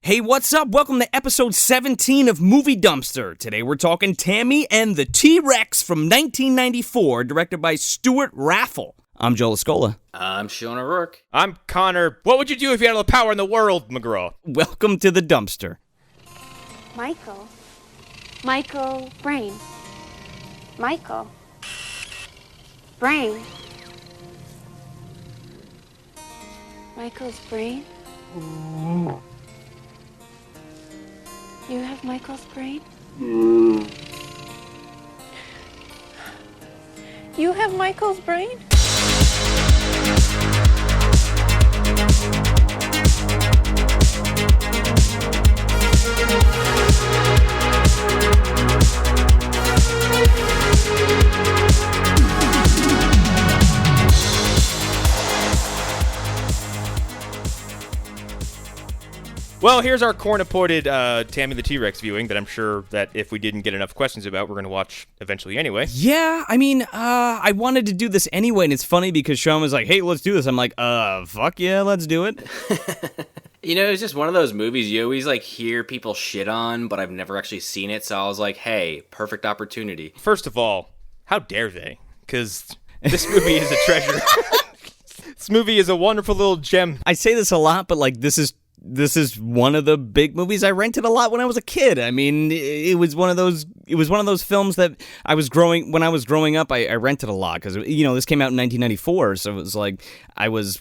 Hey, what's up? Welcome to episode 17 of Movie Dumpster. Today we're talking Tammy and the T-Rex from 1994, directed by Stewart Raffill. I'm Joel Escola. I'm Sean O'Rourke. I'm Connor. What would you do if you had all the power in the world, McGraw? Welcome to the dumpster. Michael, brain. Michael, brain. Michael's brain? You have Michael's brain? You have Michael's brain? Well, here's our corn-appointed Tammy the T-Rex viewing that I'm sure that if we didn't get enough questions about, we're going to watch eventually anyway. Yeah, I mean, I wanted to do this anyway, and it's funny because Sean was like, hey, let's do this. I'm like, fuck yeah, let's do it. You know, it's just one of those movies you always, hear people shit on, but I've never actually seen it, so I was like, hey, perfect opportunity. First of all, how dare they? Because this movie is a treasure. This movie is a wonderful little gem. I say this a lot, but, this is one of the big movies I rented a lot when I was a kid. I mean, it was one of those films that when I was growing up, I rented a lot because, this came out in 1994. So it was I was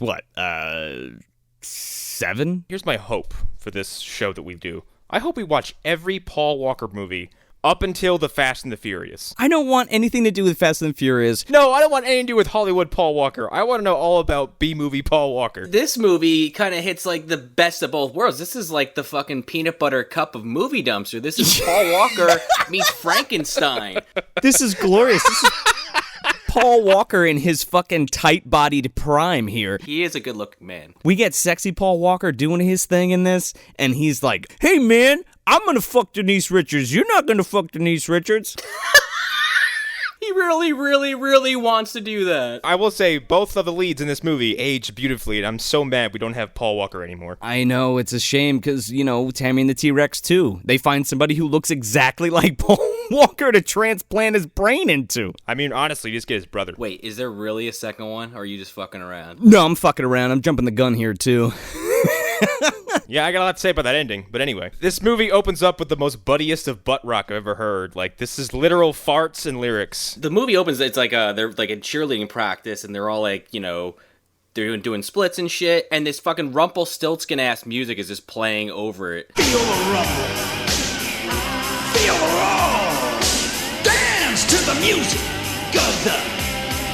7? Here's my hope for this show that we do. I hope we watch every Paul Walker movie up until The Fast and the Furious. I don't want anything to do with Fast and the Furious. No, I don't want anything to do with Hollywood Paul Walker. I want to know all about B-movie Paul Walker. This movie kind of hits the best of both worlds. This is the fucking peanut butter cup of Movie Dumpster. This is Paul Walker meets Frankenstein. This is glorious. This is Paul Walker in his fucking tight-bodied prime here. He is a good-looking man. We get sexy Paul Walker doing his thing in this, and he's like, hey, man, I'm gonna fuck Denise Richards. You're not gonna fuck Denise Richards. He really, really, really wants to do that. I will say, both of the leads in this movie age beautifully, and I'm so mad we don't have Paul Walker anymore. I know, it's a shame, because, Tammy and the T-Rex, too. They find somebody who looks exactly like Paul Walker to transplant his brain into. I mean, honestly, just get his brother. Wait, is there really a second one, or are you just fucking around? No, I'm fucking around. I'm jumping the gun here, too. Yeah, I got a lot to say about that ending, but anyway. This movie opens up with the most buddiest of butt rock I've ever heard. This is literal farts and lyrics. The movie opens, it's they're in cheerleading practice, and they're all they're doing splits and shit, and this fucking Rumpelstiltskin-ass music is just playing over it. Feel the rumble. Feel the roar. Dance to the music of the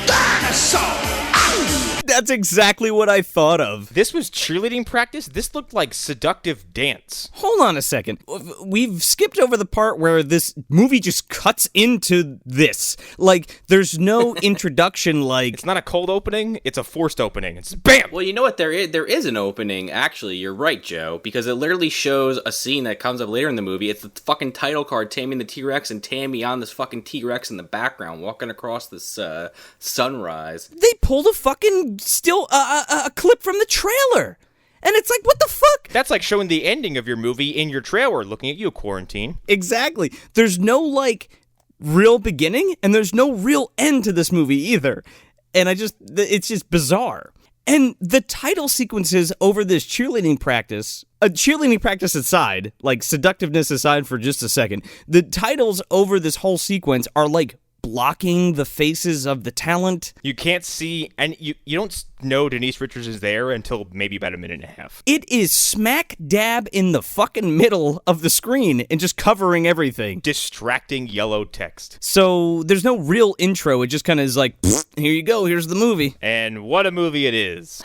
dinosaur. That's exactly what I thought of. This was cheerleading practice? This looked like seductive dance. Hold on a second. We've skipped over the part where this movie just cuts into this. There's no introduction, It's not a cold opening, it's a forced opening. It's BAM! Well, you know what? There is an opening, actually. You're right, Joe, because it literally shows a scene that comes up later in the movie. It's the fucking title card, Tammy and the T-Rex, and Tammy on this fucking T-Rex in the background, walking across this sunrise. They pulled a fucking a clip from the trailer. And it's what the fuck? That's like showing the ending of your movie in your trailer, looking at you, Quarantine. Exactly. There's no, real beginning, and there's no real end to this movie either. And it's just bizarre. And the title sequences over this cheerleading practice aside, seductiveness aside for just a second, the titles over this whole sequence are blocking the faces of the talent. You can't see, and you don't know Denise Richards is there until maybe about a minute and a half. It is smack dab in the fucking middle of the screen and just covering everything. Distracting yellow text. So there's no real intro. It just kind of is here you go, here's the movie. And what a movie it is.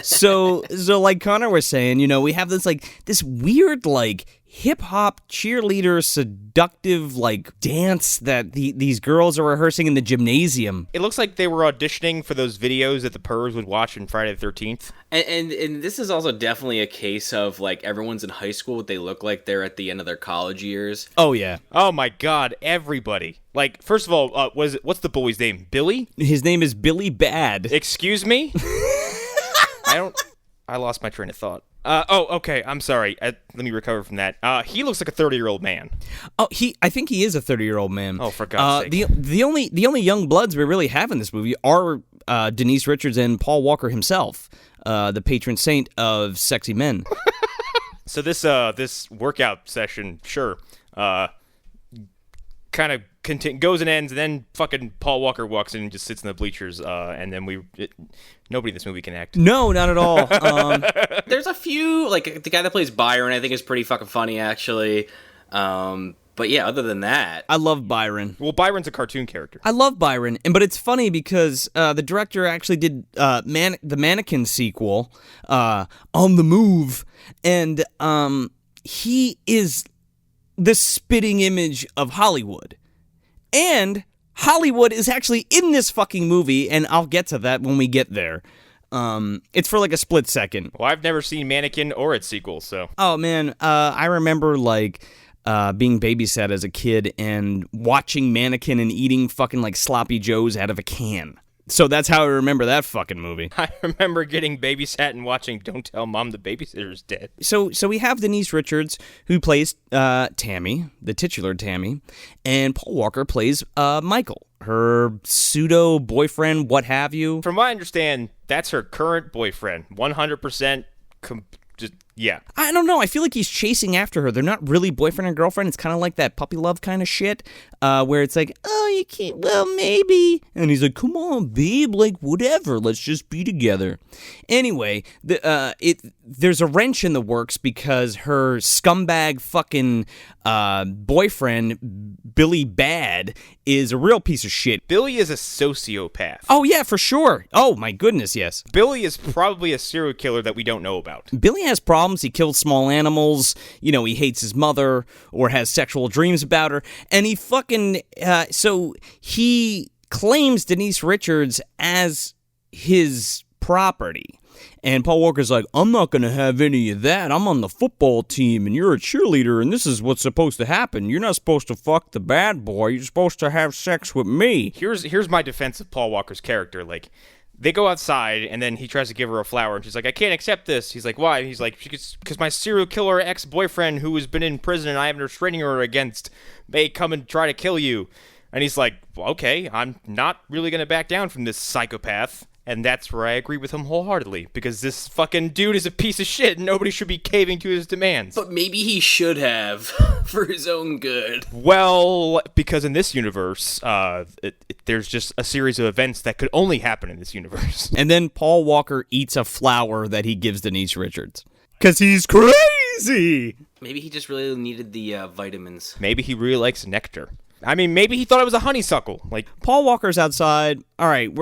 So like Connor was saying, we have this this weird hip-hop cheerleader seductive dance that these girls are rehearsing in the gymnasium. It looks like they were auditioning for those videos that the pervs would watch on Friday the 13th. And this is also definitely a case of everyone's in high school, what they look like they're at the end of their college years. Oh yeah. Oh my god, everybody. First of all, what's the boy's name? Billy? His name is Billy Bad. Excuse me? I don't I lost my train of thought. Okay. I'm sorry. Let me recover from that. He looks like a 30-year-old man. Oh, I think he is a 30-year-old man. Oh, for God's sake. The only young bloods we really have in this movie are Denise Richards and Paul Walker himself, the patron saint of sexy men. So this workout session, sure, kind of goes and ends, and then fucking Paul Walker walks in and just sits in the bleachers, and then nobody in this movie can act. No, not at all. There's a few, like the guy that plays Byron, I think is pretty fucking funny actually. But yeah, other than that, I love Byron. Well, Byron's a cartoon character. I love Byron, but it's funny because the director actually did the Mannequin sequel, On the Move, and he is the spitting image of Hollywood. And Hollywood is actually in this fucking movie, and I'll get to that when we get there. It's for like a split second. Well, I've never seen Mannequin or its sequel, so. Oh, man, I remember, like, being babysat as a kid and watching Mannequin and eating fucking, like, sloppy joes out of a can. So that's how I remember that fucking movie. I remember getting babysat and watching Don't Tell Mom the Babysitter's Dead. So we have Denise Richards, who plays Tammy, the titular Tammy, and Paul Walker plays Michael, her pseudo-boyfriend, what have you. From what I understand, that's her current boyfriend. 100% yeah. I don't know. I feel like he's chasing after her. They're not really boyfriend and girlfriend. It's kind of like that puppy love kind of shit, where it's like, oh, you can't, well, maybe. And he's like, come on, babe, like, whatever. Let's just be together. Anyway, there's a wrench in the works because her scumbag fucking boyfriend, Billy Bad, is a real piece of shit. Billy is a sociopath. Oh, yeah, for sure. Oh, my goodness, yes. Billy is probably a serial killer that we don't know about. Billy has problems. He kills small animals. You know, he hates his mother or has sexual dreams about her. And he fucking, so he claims Denise Richards as his property. And Paul Walker's like, I'm not going to have any of that. I'm on the football team, and you're a cheerleader, and this is what's supposed to happen. You're not supposed to fuck the bad boy. You're supposed to have sex with me. Here's my defense of Paul Walker's character. Like, they go outside, and then he tries to give her a flower, and she's like, I can't accept this. He's like, why? And he's like, because my serial killer ex-boyfriend who has been in prison and I have a restraining order against may come and try to kill you. And he's like, well, okay, I'm not really going to back down from this psychopath. And that's where I agree with him wholeheartedly, because this fucking dude is a piece of shit and nobody should be caving to his demands. But maybe he should have, for his own good. Well, because in this universe, there's just a series of events that could only happen in this universe. And then Paul Walker eats a flower that he gives Denise Richards. Because he's crazy! Maybe he just really needed the vitamins. Maybe he really likes nectar. I mean, maybe he thought it was a honeysuckle. Like, Paul Walker's outside. All right,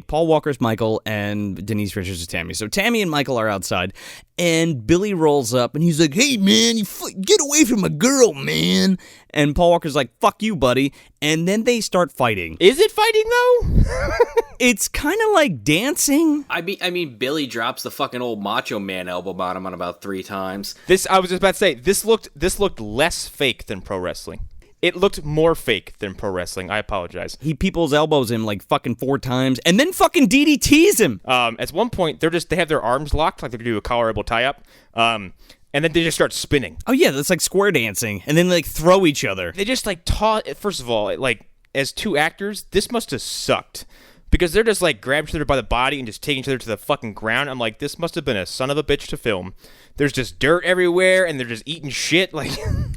Paul Walker's Michael and Denise Richards is Tammy. So Tammy and Michael are outside, and Billy rolls up, and he's like, hey, man, get away from my girl, man. And Paul Walker's like, fuck you, buddy. And then they start fighting. Is it fighting, though? It's kind of like dancing. I mean, Billy drops the fucking old Macho Man elbow bottom on about 3 times. I was just about to say, this looked less fake than pro wrestling. It looked more fake than pro wrestling. I apologize. He people's elbows him like fucking 4 times and then fucking DDTs him. At one point, they have their arms locked like they do a collar elbow tie-up. And then they just start spinning. Oh, yeah, that's like square dancing. And then, like, throw each other. They just, like, first of all, like, as 2 actors, this must have sucked. Because they're just, like, grabbing each other by the body and just taking each other to the fucking ground. I'm like, this must have been a son of a bitch to film. There's just dirt everywhere, and they're just eating shit. Like,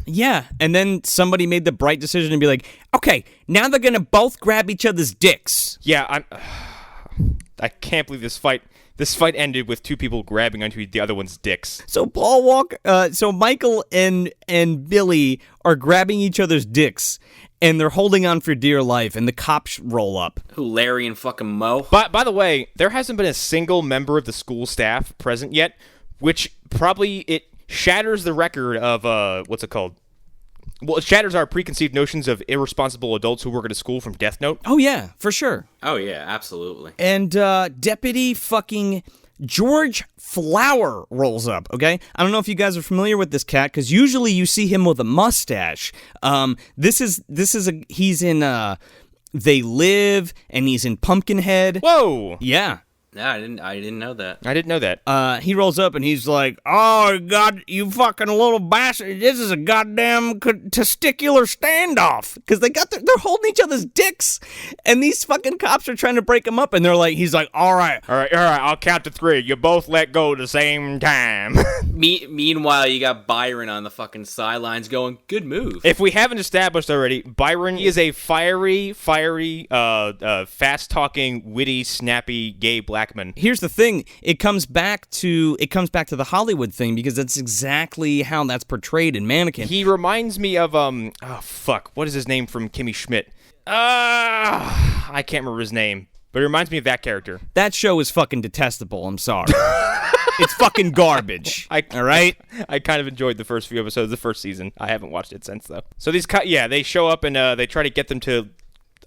yeah, and then somebody made the bright decision to be like, okay, now they're gonna both grab each other's dicks. Yeah, I can't believe this fight. This fight ended with 2 people grabbing onto the other one's dicks. So so Michael and Billy are grabbing each other's dicks, and they're holding on for dear life, and the cops roll up. Who, Larry and fucking Mo? By the way, there hasn't been a single member of the school staff present yet, which probably it shatters the record of what's it called? Well, it shatters our preconceived notions of irresponsible adults who work at a school from Death Note. Oh yeah, for sure. Oh yeah, absolutely. And Deputy fucking George Flower rolls up, okay? I don't know if you guys are familiar with this cat, because usually you see him with a mustache. He's in They Live, and he's in Pumpkinhead. Whoa! Yeah. No, I didn't know that. I didn't know that. He rolls up and he's like, "Oh God, you fucking little bastard! This is a goddamn testicular standoff." Because they're holding each other's dicks, and these fucking cops are trying to break them up, and he's like, "All right, I'll count to 3. You both let go at the same time." Meanwhile, you got Byron on the fucking sidelines going, "Good move." If we haven't established already, Byron is a fiery, fast-talking, witty, snappy, gay black man. Here's the thing: it comes back to the Hollywood thing because that's exactly how that's portrayed in Mannequin. He reminds me of what is his name from Kimmy Schmidt? I can't remember his name, but it reminds me of that character. That show is fucking detestable. I'm sorry. It's fucking garbage. All right. I kind of enjoyed the first few episodes of the first season. I haven't watched it since though. So these they show up and they try to get them to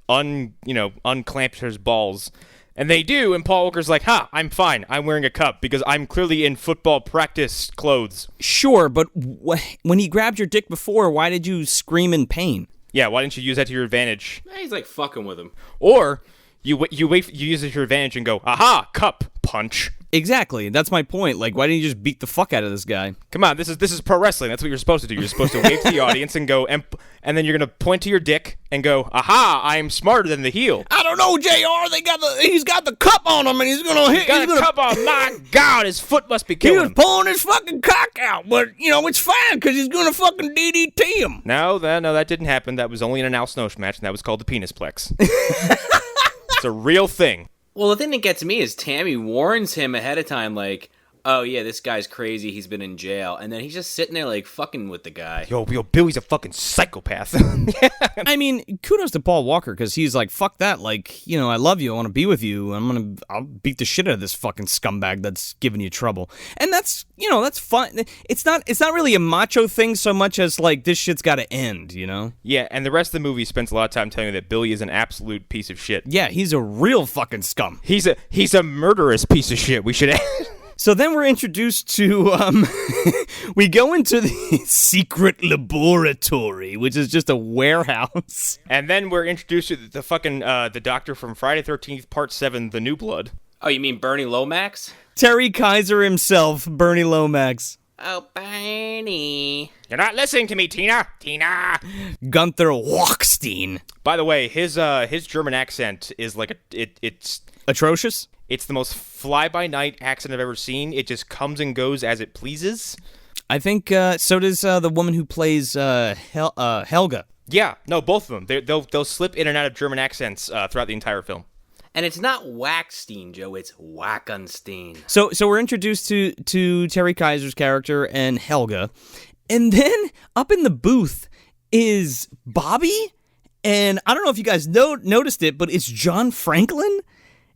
unclamp his balls. And they do, and Paul Walker's like, I'm fine. I'm wearing a cup because I'm clearly in football practice clothes. Sure, but when he grabbed your dick before, why did you scream in pain? Yeah, why didn't you use that to your advantage? He's like fucking with him. Or you use it to your advantage and go, aha, cup, punch. Exactly. That's my point. Like, why didn't you just beat the fuck out of this guy? Come on, this is pro wrestling. That's what you're supposed to do. You're supposed to wave to the audience and go, and then you're gonna point to your dick and go, aha, I am smarter than the heel. I don't know, JR. He's got the cup on him, and he's gonna hit. Got a cup on. My God, his foot must be killing him. He was pulling his fucking cock out, but it's fine because he's gonna fucking DDT him. No, that didn't happen. That was only in an Al Snow match, and that was called the penis plex. It's a real thing. Well, the thing that gets me is Tammy warns him ahead of time, like, "Oh yeah, this guy's crazy. He's been in jail," and then he's just sitting there like fucking with the guy. Yo, Billy's a fucking psychopath. I mean, kudos to Paul Walker because he's like, "Fuck that! Like, I love you. I want to be with you. I'll beat the shit out of this fucking scumbag that's giving you trouble." And that's that's fun. It's not really a macho thing so much as like this shit's got to end. Yeah, and the rest of the movie spends a lot of time telling you that Billy is an absolute piece of shit. Yeah, he's a real fucking scum. He's a murderous piece of shit. We should add. So then we're introduced to, we go into the secret laboratory, which is just a warehouse. And then we're introduced to the fucking, the doctor from Friday 13th, Part 7, The New Blood. Oh, you mean Bernie Lomax? Terry Kiser himself, Bernie Lomax. Oh, Bernie. You're not listening to me, Tina. Gunther Walkstein. By the way, his German accent is like, it's... atrocious? It's the most fly-by-night accent I've ever seen. It just comes and goes as it pleases. I think so does the woman who plays Helga. Yeah, no, both of them. They'll slip in and out of German accents throughout the entire film. And it's not Waxstein, Joe. It's Wackenstein. So we're introduced to Terry Kiser's character and Helga. And then up in the booth is Bobby. And I don't know if you guys noticed it, but it's John Franklin.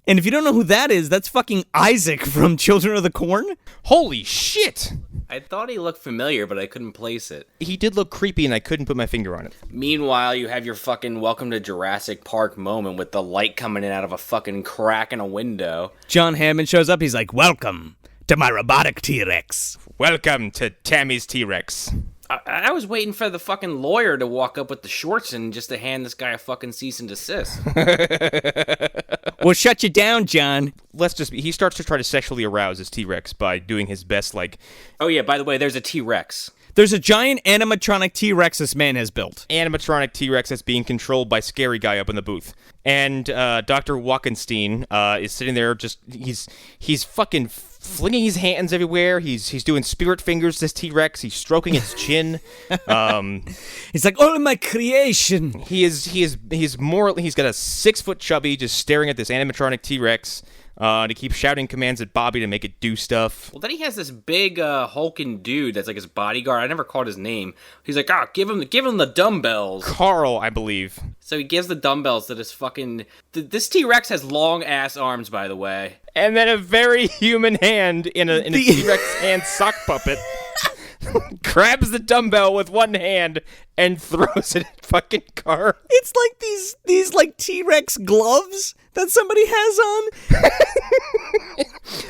And if you don't know who that is, that's fucking Isaac from Children of the Corn. Holy shit! I thought he looked familiar, but I couldn't place it. He did look creepy, and I couldn't put my finger on it. Meanwhile, you have your fucking Welcome to Jurassic Park moment with the light coming in out of a fucking crack in a window. John Hammond shows up. He's like, "Welcome to my robotic T-Rex. Welcome to Tammy's T-Rex." I was waiting for the fucking lawyer to walk up with the shorts and just to hand this guy a fucking cease and desist. We'll shut you down, John. He starts to try to sexually arouse his T-Rex by doing his best, like... Oh yeah, by the way, there's a T-Rex. There's a giant animatronic T-Rex this man has built. Animatronic T-Rex that's being controlled by Scary Guy up in the booth. And Dr. Wackenstein is sitting there just... He's fucking flinging his hands everywhere. He's doing spirit fingers to this T-Rex. He's stroking its chin. He's like, all of my creation. He's got a 6-foot chubby just staring at this animatronic T-Rex. To keep shouting commands at Bobby to make it do stuff. Well, then he has this big hulking dude that's like his bodyguard. I never called his name. He's like, give him the dumbbells. Carl, I believe. So he gives the dumbbells to this fucking... This T-Rex has long-ass arms, by the way. And then a very human hand in a T-Rex hand sock puppet grabs the dumbbell with one hand and throws it at fucking Carl. It's like these like T-Rex gloves that somebody has on.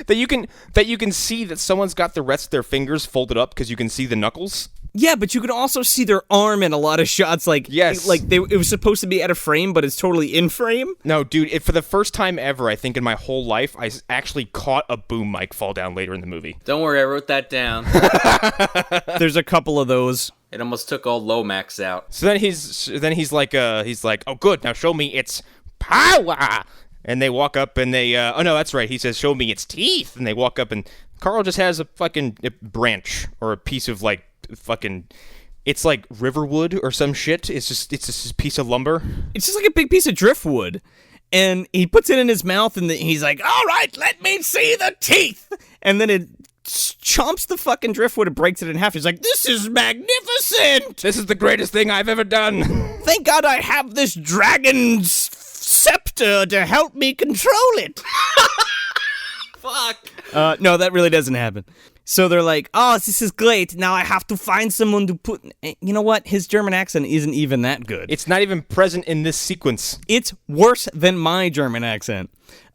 that you can see that someone's got the rest of their fingers folded up because you can see the knuckles. Yeah, but you could also see their arm in a lot of shots. Like, Yes. like it was supposed to be out of frame, but it's totally in frame. No, dude, for the first time ever, I think in my whole life, I actually caught a boom mic fall down later in the movie. Don't worry, I wrote that down. There's a couple of those. It almost took all Lomax out. So then he's like, oh, good, now show me its power. And they walk up and they, oh no, that's right. He says, show me its teeth. And they walk up and Carl just has a fucking branch or a piece of like fucking, it's like riverwood or some shit. It's just a piece of lumber. It's just like a big piece of driftwood. And he puts it in his mouth and he's like, all right, let me see the teeth. And then it chomps the fucking driftwood and breaks it in half. He's like, this is magnificent. This is the greatest thing I've ever done. Thank God I have this dragon's scepter to help me control it. Fuck. No, that really doesn't happen. So they're like, oh, this is great. Now I have to find someone to put... You know what? His German accent isn't even that good. It's not even present in this sequence. It's worse than my German accent.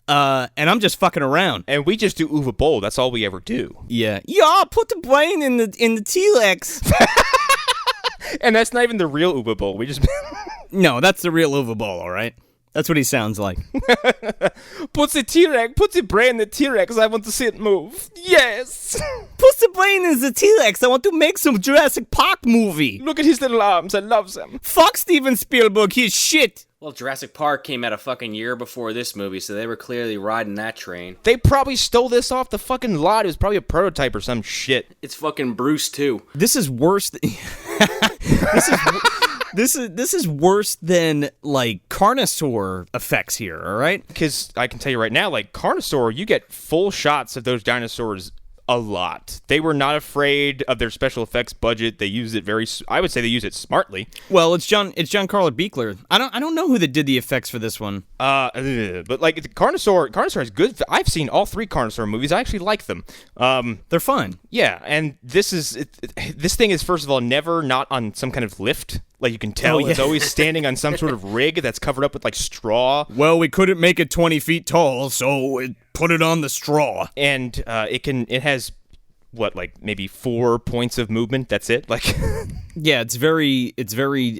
And I'm just fucking around. And we just do Uwe Boll. That's all we ever do. Yeah. Yeah, put the brain in the T-Rex. And that's not even the real Uwe Boll. We just... No, that's the real Uwe Boll, all right? That's what he sounds like. Put the T-Rex, put the brain in the T-Rex. I want to see it move. Yes. Put the brain in the T-Rex. I want to make some Jurassic Park movie. Look at his little arms. I love them. Fuck Steven Spielberg. He's shit. Well, Jurassic Park came out a fucking year before this movie, so they were clearly riding that train. They probably stole this off the fucking lot. It was probably a prototype or some shit. It's fucking Bruce, too. This is worse. This is worse than like Carnosaur effects here. All right, Because I can tell you right now, like Carnosaur, you get full shots of those dinosaurs a lot. They were not afraid of their special effects budget. They used it I would say they use it smartly. well, it's Giancarlo Beekler. I don't know who that did the effects for this one. But like Carnosaur is good. I've seen all 3 Carnosaur movies. I actually like them. They're fun. Yeah, and this thing is first of all never not on some kind of lift. Like you can tell, Oh, yeah. it's always standing on some sort of rig that's covered up with like straw. Well, we couldn't make it 20 feet tall, so it put it on the straw. And it has what, like maybe 4 points of movement. That's it. Like Yeah, it's very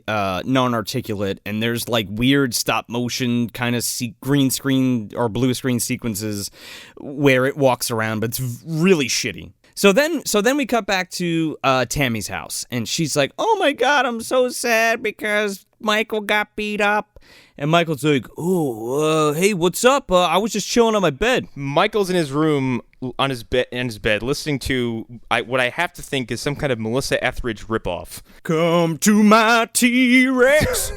non-articulate, and there's like weird stop motion kind of green screen or blue screen sequences where it walks around, but it's really shitty. So then we cut back to Tammy's house, and she's like, "Oh my God, I'm so sad because Michael got beat up." And Michael's like, "Oh, hey, what's up? I was just chilling on my bed." Michael's in his room on his bed, listening to what I have to think is some kind of Melissa Etheridge ripoff. Come to my T-Rex.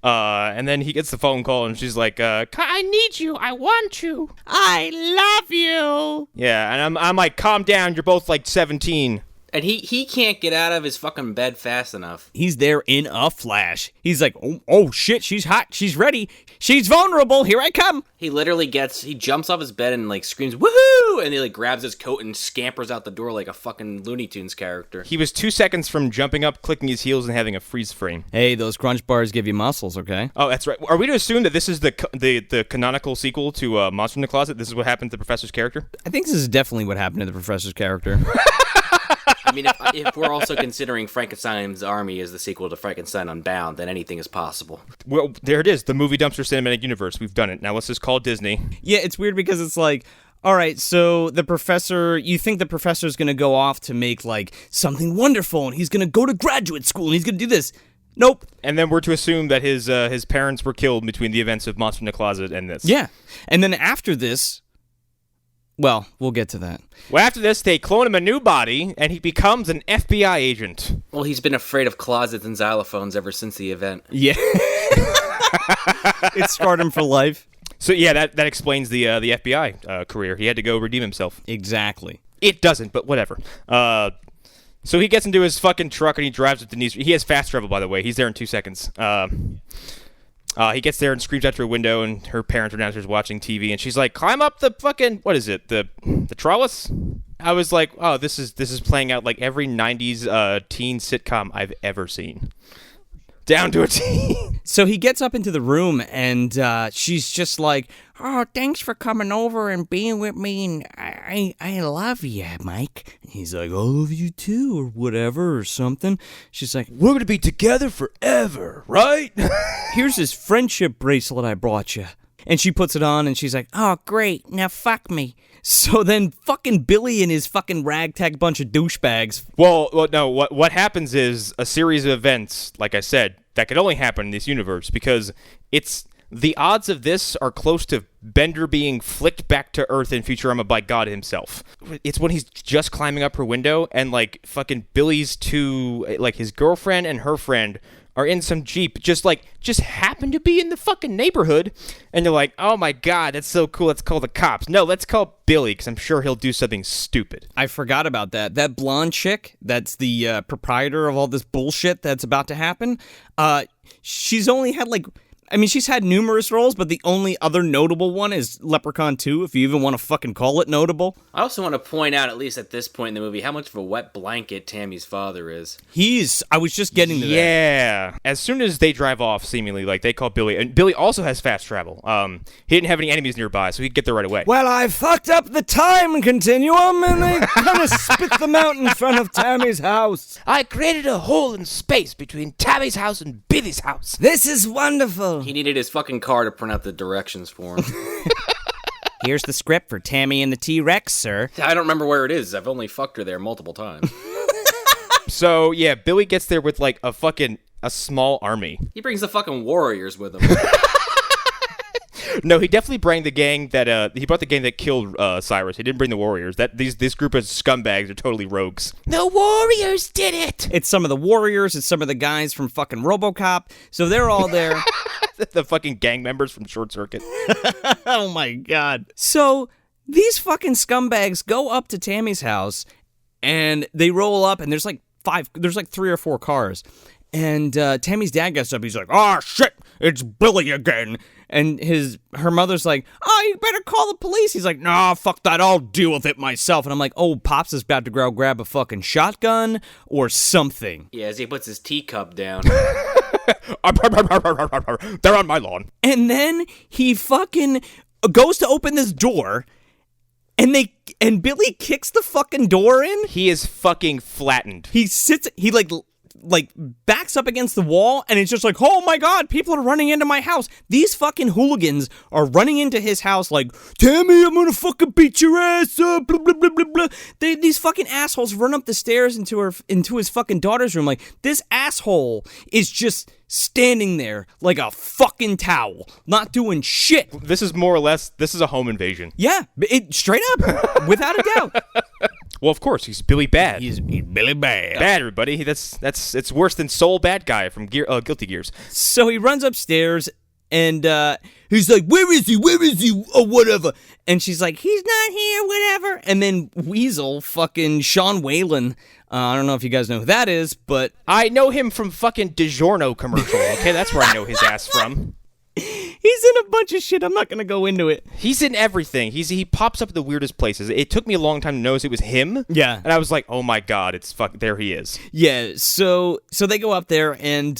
And then he gets the phone call, and she's like, "I need you. I want you. I love you. Yeah, and I'm like, calm down. You're both like 17. And he can't get out of his fucking bed fast enough. He's there in a flash. He's like, oh shit, she's hot, she's ready, she's vulnerable, here I come. He literally jumps off his bed and like screams, woohoo! And he like grabs his coat and scampers out the door like a fucking Looney Tunes character. He was 2 seconds from jumping up, clicking his heels, and having a freeze frame. Hey, those crunch bars give you muscles, okay? Oh, that's right. Are we to assume that this is the canonical sequel to Monster in the Closet? This is what happened to the Professor's character? I think this is definitely what happened to the Professor's character. I mean, if we're also considering Frankenstein's Army as the sequel to Frankenstein Unbound, then anything is possible. Well, there it is. The movie dumpster cinematic universe. We've done it. Now let's just call Disney. Yeah, it's weird because it's like, all right, so you think the professor's going to go off to make like something wonderful, and he's going to go to graduate school, and he's going to do this. Nope. And then we're to assume that his parents were killed between the events of Monster in the Closet and this. Yeah. And then after this, well, we'll get to that. Well, after this, they clone him a new body, and he becomes an FBI agent. Well, he's been afraid of closets and xylophones ever since the event. Yeah. It scarred him for life. So yeah, that explains the FBI career. He had to go redeem himself. Exactly. It doesn't, but whatever. So he gets into his fucking truck and he drives with Denise. He has fast travel, by the way. He's there in 2 seconds. He gets there and screams out her window, and her parents are downstairs watching TV, and she's like, "Climb up the fucking, what is it, the trellis?" I was like, "Oh, this is playing out like every '90s teen sitcom I've ever seen, down to a T." So he gets up into the room, and she's just like, "Oh, thanks for coming over and being with me, and I love you, Mike." And he's like, "I love you too," or whatever, or something. She's like, We're gonna be together forever, right? "Here's this friendship bracelet I brought you." And she puts it on, and she's like, "Oh, great, now fuck me." So then fucking Billy and his fucking ragtag bunch of douchebags. Well, no, what happens is a series of events, like I said, that could only happen in this universe, because the odds of this are close to Bender being flicked back to Earth in Futurama by God himself. It's when he's just climbing up her window, and like fucking Billy's like his girlfriend and her friend are in some Jeep, just happen to be in the fucking neighborhood, and they're like, "Oh my God, that's so cool, let's call the cops." No, let's call Billy, because I'm sure he'll do something stupid. I forgot about that. That blonde chick, that's the proprietor of all this bullshit that's about to happen, she's only had she's had numerous roles, but the only other notable one is Leprechaun 2, if you even want to fucking call it notable. I also want to point out, at least at this point in the movie, how much of a wet blanket Tammy's father is. I was just getting to that. Yeah. As soon as they drive off, seemingly, like, they call Billy, and Billy also has fast travel. He didn't have any enemies nearby, so he'd get there right away. Well, I fucked up the time continuum, and they kind of spit them out in front of Tammy's house. I created a hole in space between Tammy's house and Billy's house. This is wonderful. He needed his fucking car to print out the directions for him. Here's the script for Tammy and the T-Rex, sir. I don't remember where it is. I've only fucked her there multiple times. So, yeah, Billy gets there with, like, a small army. He brings the fucking warriors with him. No, he definitely brought the gang that killed Cyrus. He didn't bring the warriors. This group of scumbags are totally rogues. The warriors did it! It's some of the warriors, it's some of the guys from fucking RoboCop, so they're all there. The fucking gang members from Short Circuit. Oh my God. So these fucking scumbags go up to Tammy's house, and they roll up, and there's like 3 or 4 cars. And Tammy's dad gets up, he's like, "Oh shit, it's Billy again." And her mother's like, "Oh, you better call the police." He's like, "Nah, fuck that, I'll deal with it myself." And I'm like, oh, Pops is about to grab a fucking shotgun or something. Yeah, as he puts his teacup down. They're on my lawn. And then he fucking goes to open this door, and Billy kicks the fucking door in. He is fucking flattened. He backs up against the wall, and it's just like, oh my God, people are running into my house. These fucking hooligans are running into his house like, "Tammy, I'm gonna fucking beat your ass up, blah, blah, blah, blah, blah." These fucking assholes run up the stairs into his fucking daughter's room. Like, this asshole is just standing there like a fucking towel, not doing shit. This is more or less, this is a home invasion. Yeah, straight up, without a doubt. Well, of course, he's Billy Bad. He's Billy Bad. Bad, everybody. It's worse than Soul Bad Guy from Guilty Gears. So he runs upstairs, and he's like, "Where is he? Where is he? Or whatever." And she's like, "He's not here, whatever." And then Weasel, fucking Sean Whalen, I don't know if you guys know who that is, but I know him from fucking DiGiorno commercial, okay? That's where I know his ass from. he's in a bunch of shit. I'm not going to go into it. He's in everything. He pops up at the weirdest places. It took me a long time to notice it was him. Yeah. And I was like, oh my God, there he is. Yeah, so they go up there, and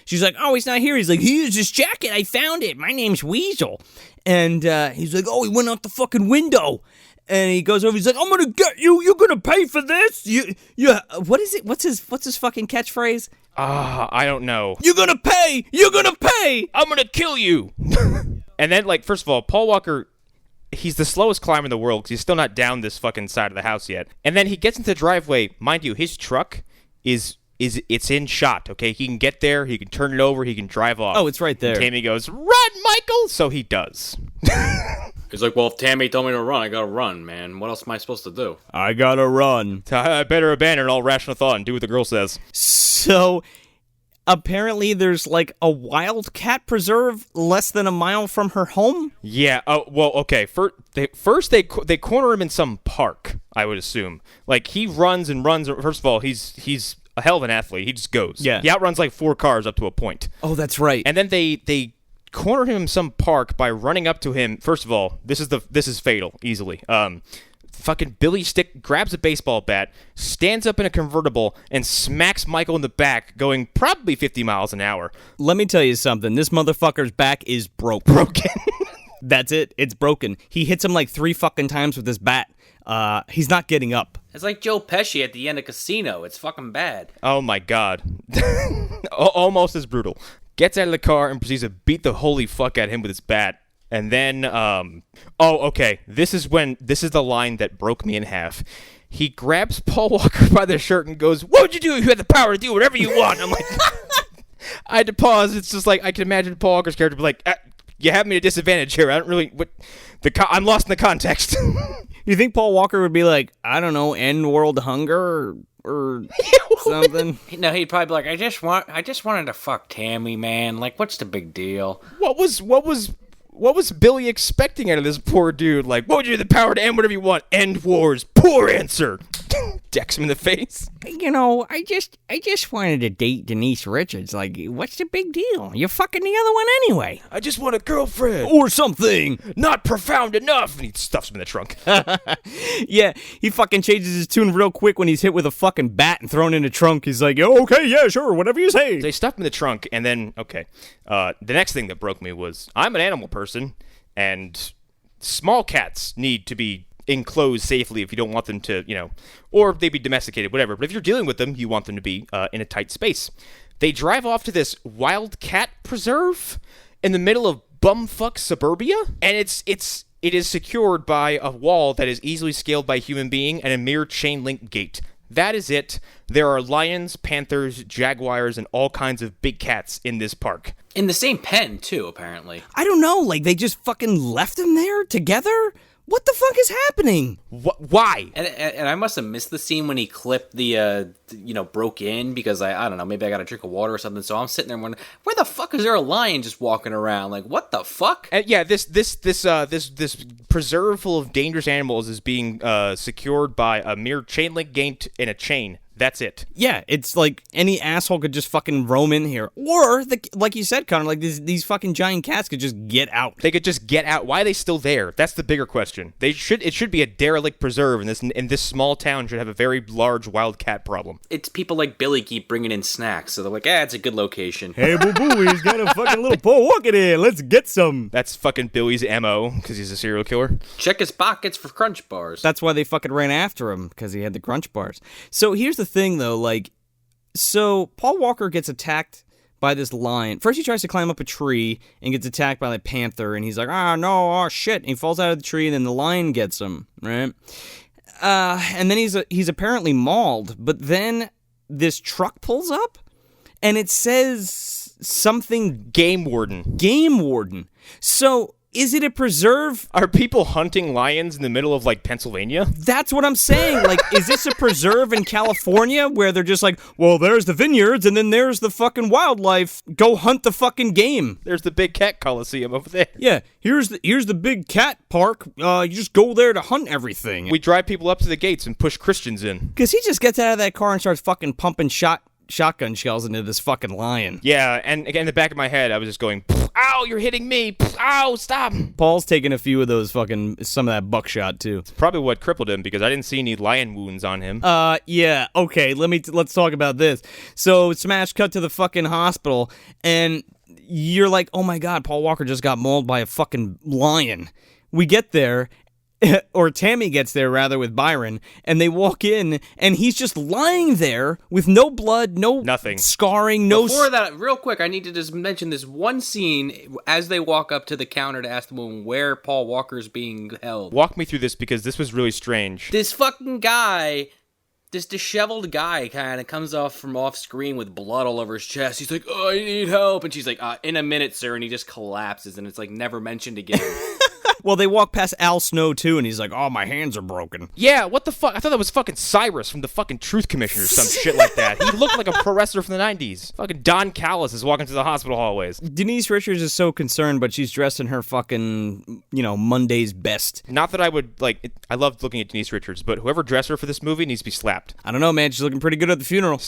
she's like, "Oh, he's not here." He's like, "Here's his jacket. I found it. My name's Weasel." And he's like, "Oh, he went out the fucking window." And he goes over, he's like, "I'm gonna get you. You're gonna pay for this." Yeah. What is it? What's his fucking catchphrase? I don't know. "You're gonna pay. You're gonna pay. I'm gonna kill you." And then, like, first of all, Paul Walker, he's the slowest climber in the world because he's still not down this fucking side of the house yet. And then he gets into the driveway. Mind you, his truck it's in shot, okay? He can get there, he can turn it over, he can drive off. Oh, it's right there. And Tammy goes, "Run, Michael!" So he does. He's like, "Well, if Tammy told me to run, I gotta run, man. What else am I supposed to do?" "I gotta run." I better abandon all rational thought and do what the girl says. So apparently there's like a wildcat preserve less than a mile from her home. Yeah. Oh, well, okay. First they corner him in some park, I would assume. Like, he runs and runs. First of all, he's a hell of an athlete. He just goes. Yeah. He outruns like 4 cars up to a point. Oh, that's right. And then they corner him in some park by running up to him. First of all, this is fatal, easily. fucking Billy Stick grabs a baseball bat, stands up in a convertible, and smacks Michael in the back, going probably 50 miles an hour. Let me tell you something. This motherfucker's back is broken. That's it. It's broken. He hits him like 3 fucking times with his bat. He's not getting up. It's like Joe Pesci at the end of Casino. It's fucking bad. Oh my god. Almost as brutal. Gets out of the car and proceeds to beat the holy fuck out of him with his bat. And then, okay. This is the line that broke me in half. He grabs Paul Walker by the shirt and goes, "What would you do if you had the power to do whatever you want?" I'm like, I had to pause. It's just like, I can imagine Paul Walker's character be like, you have me at a disadvantage here. I don't really, I'm lost in the context. You think Paul Walker would be like, I don't know, end world hunger or something? No, he'd probably be like, I just wanted to fuck Tammy, man. Like, what's the big deal? What was Billy expecting out of this poor dude? Like, what would you have the power to end whatever you want? End wars. Poor answer. Decks him in the face. You know, I just wanted to date Denise Richards. Like, what's the big deal? You're fucking the other one anyway. I just want a girlfriend. Or something. Not profound enough. And he stuffs him in the trunk. Yeah, he fucking changes his tune real quick when he's hit with a fucking bat and thrown in the trunk. He's like, oh, okay, yeah, sure, whatever you say. They stuffed him in the trunk, and then, okay. The next thing that broke me was, I'm an animal person, and small cats need to be enclosed safely if you don't want them to, or they be domesticated, whatever. But if you're dealing with them, you want them to be in a tight space. They drive off to this wild cat preserve in the middle of bumfuck suburbia, and it is secured by a wall that is easily scaled by a human being and a mere chain link gate. That is it. There are lions, panthers, jaguars, and all kinds of big cats in this park. In the same pen, too, apparently. I don't know, like they just fucking left him there together? What the fuck is happening? Why? And I must have missed the scene when he clipped the, broke in, because I don't know, maybe I got a drink of water or something, so I'm sitting there wondering, where the fuck is there a lion just walking around? Like, what the fuck? Yeah, this preserve full of dangerous animals is being secured by a mere chain link gate and a chain. That's it. Yeah, it's like any asshole could just fucking roam in here. Or, like you said, Connor, like these fucking giant cats could just get out. They could just get out. Why are they still there? That's the bigger question. It should be a derelict preserve, and this small town should have a very large wild cat problem. It's people like Billy keep bringing in snacks, so they're like, it's a good location. Hey, boo-boo, he's got a fucking little Paul Walker there. Let's get some. That's fucking Billy's MO, because he's a serial killer. Check his pockets for crunch bars. That's why they fucking ran after him, because he had the crunch bars. So here's the thing, though, so Paul Walker gets attacked by this lion. First he tries to climb up a tree and gets attacked by a panther, and he's like, no, shit, and he falls out of the tree, and then the lion gets him, right? And then he's apparently mauled, but then this truck pulls up, and it says something... Game warden. So... is it a preserve? Are people hunting lions in the middle of, Pennsylvania? That's what I'm saying. Is this a preserve in California where they're just like, well, there's the vineyards and then there's the fucking wildlife. Go hunt the fucking game. There's the big cat coliseum over there. Yeah, here's the big cat park. You just go there to hunt everything. We drive people up to the gates and push Christians in. Because he just gets out of that car and starts fucking pumping shotgun shells into this fucking lion. Yeah, and again, in the back of my head, I was just going, ow, you're hitting me. Ow, stop. Paul's taking a few of those some of that buckshot, too. It's probably what crippled him, because I didn't see any lion wounds on him. Yeah, okay, let's talk about this. So, smash cut to the fucking hospital, and you're like, oh my god, Paul Walker just got mauled by a fucking lion. We get there, or Tammy gets there, rather, with Byron, and they walk in, and he's just lying there with no blood, no nothing, scarring, Before that, real quick, I need to just mention this one scene as they walk up to the counter to ask the woman where Paul Walker's being held. Walk me through this, because this was really strange. This fucking guy... This disheveled guy kind of comes off screen with blood all over his chest. He's like, I need help. And she's like, in a minute, sir. And he just collapses, and it's never mentioned again. Well, they walk past Al Snow, too, and he's like, oh, my hands are broken. Yeah, what the fuck? I thought that was fucking Cyrus from the fucking Truth Commission or some shit like that. He looked like a pro wrestler from the 90s. Fucking Don Callis is walking through the hospital hallways. Denise Richards is so concerned, but she's dressed in her fucking, Monday's best. Not that I would, I loved looking at Denise Richards, but whoever dressed her for this movie needs to be slapped. I don't know, man. She's looking pretty good at the funeral.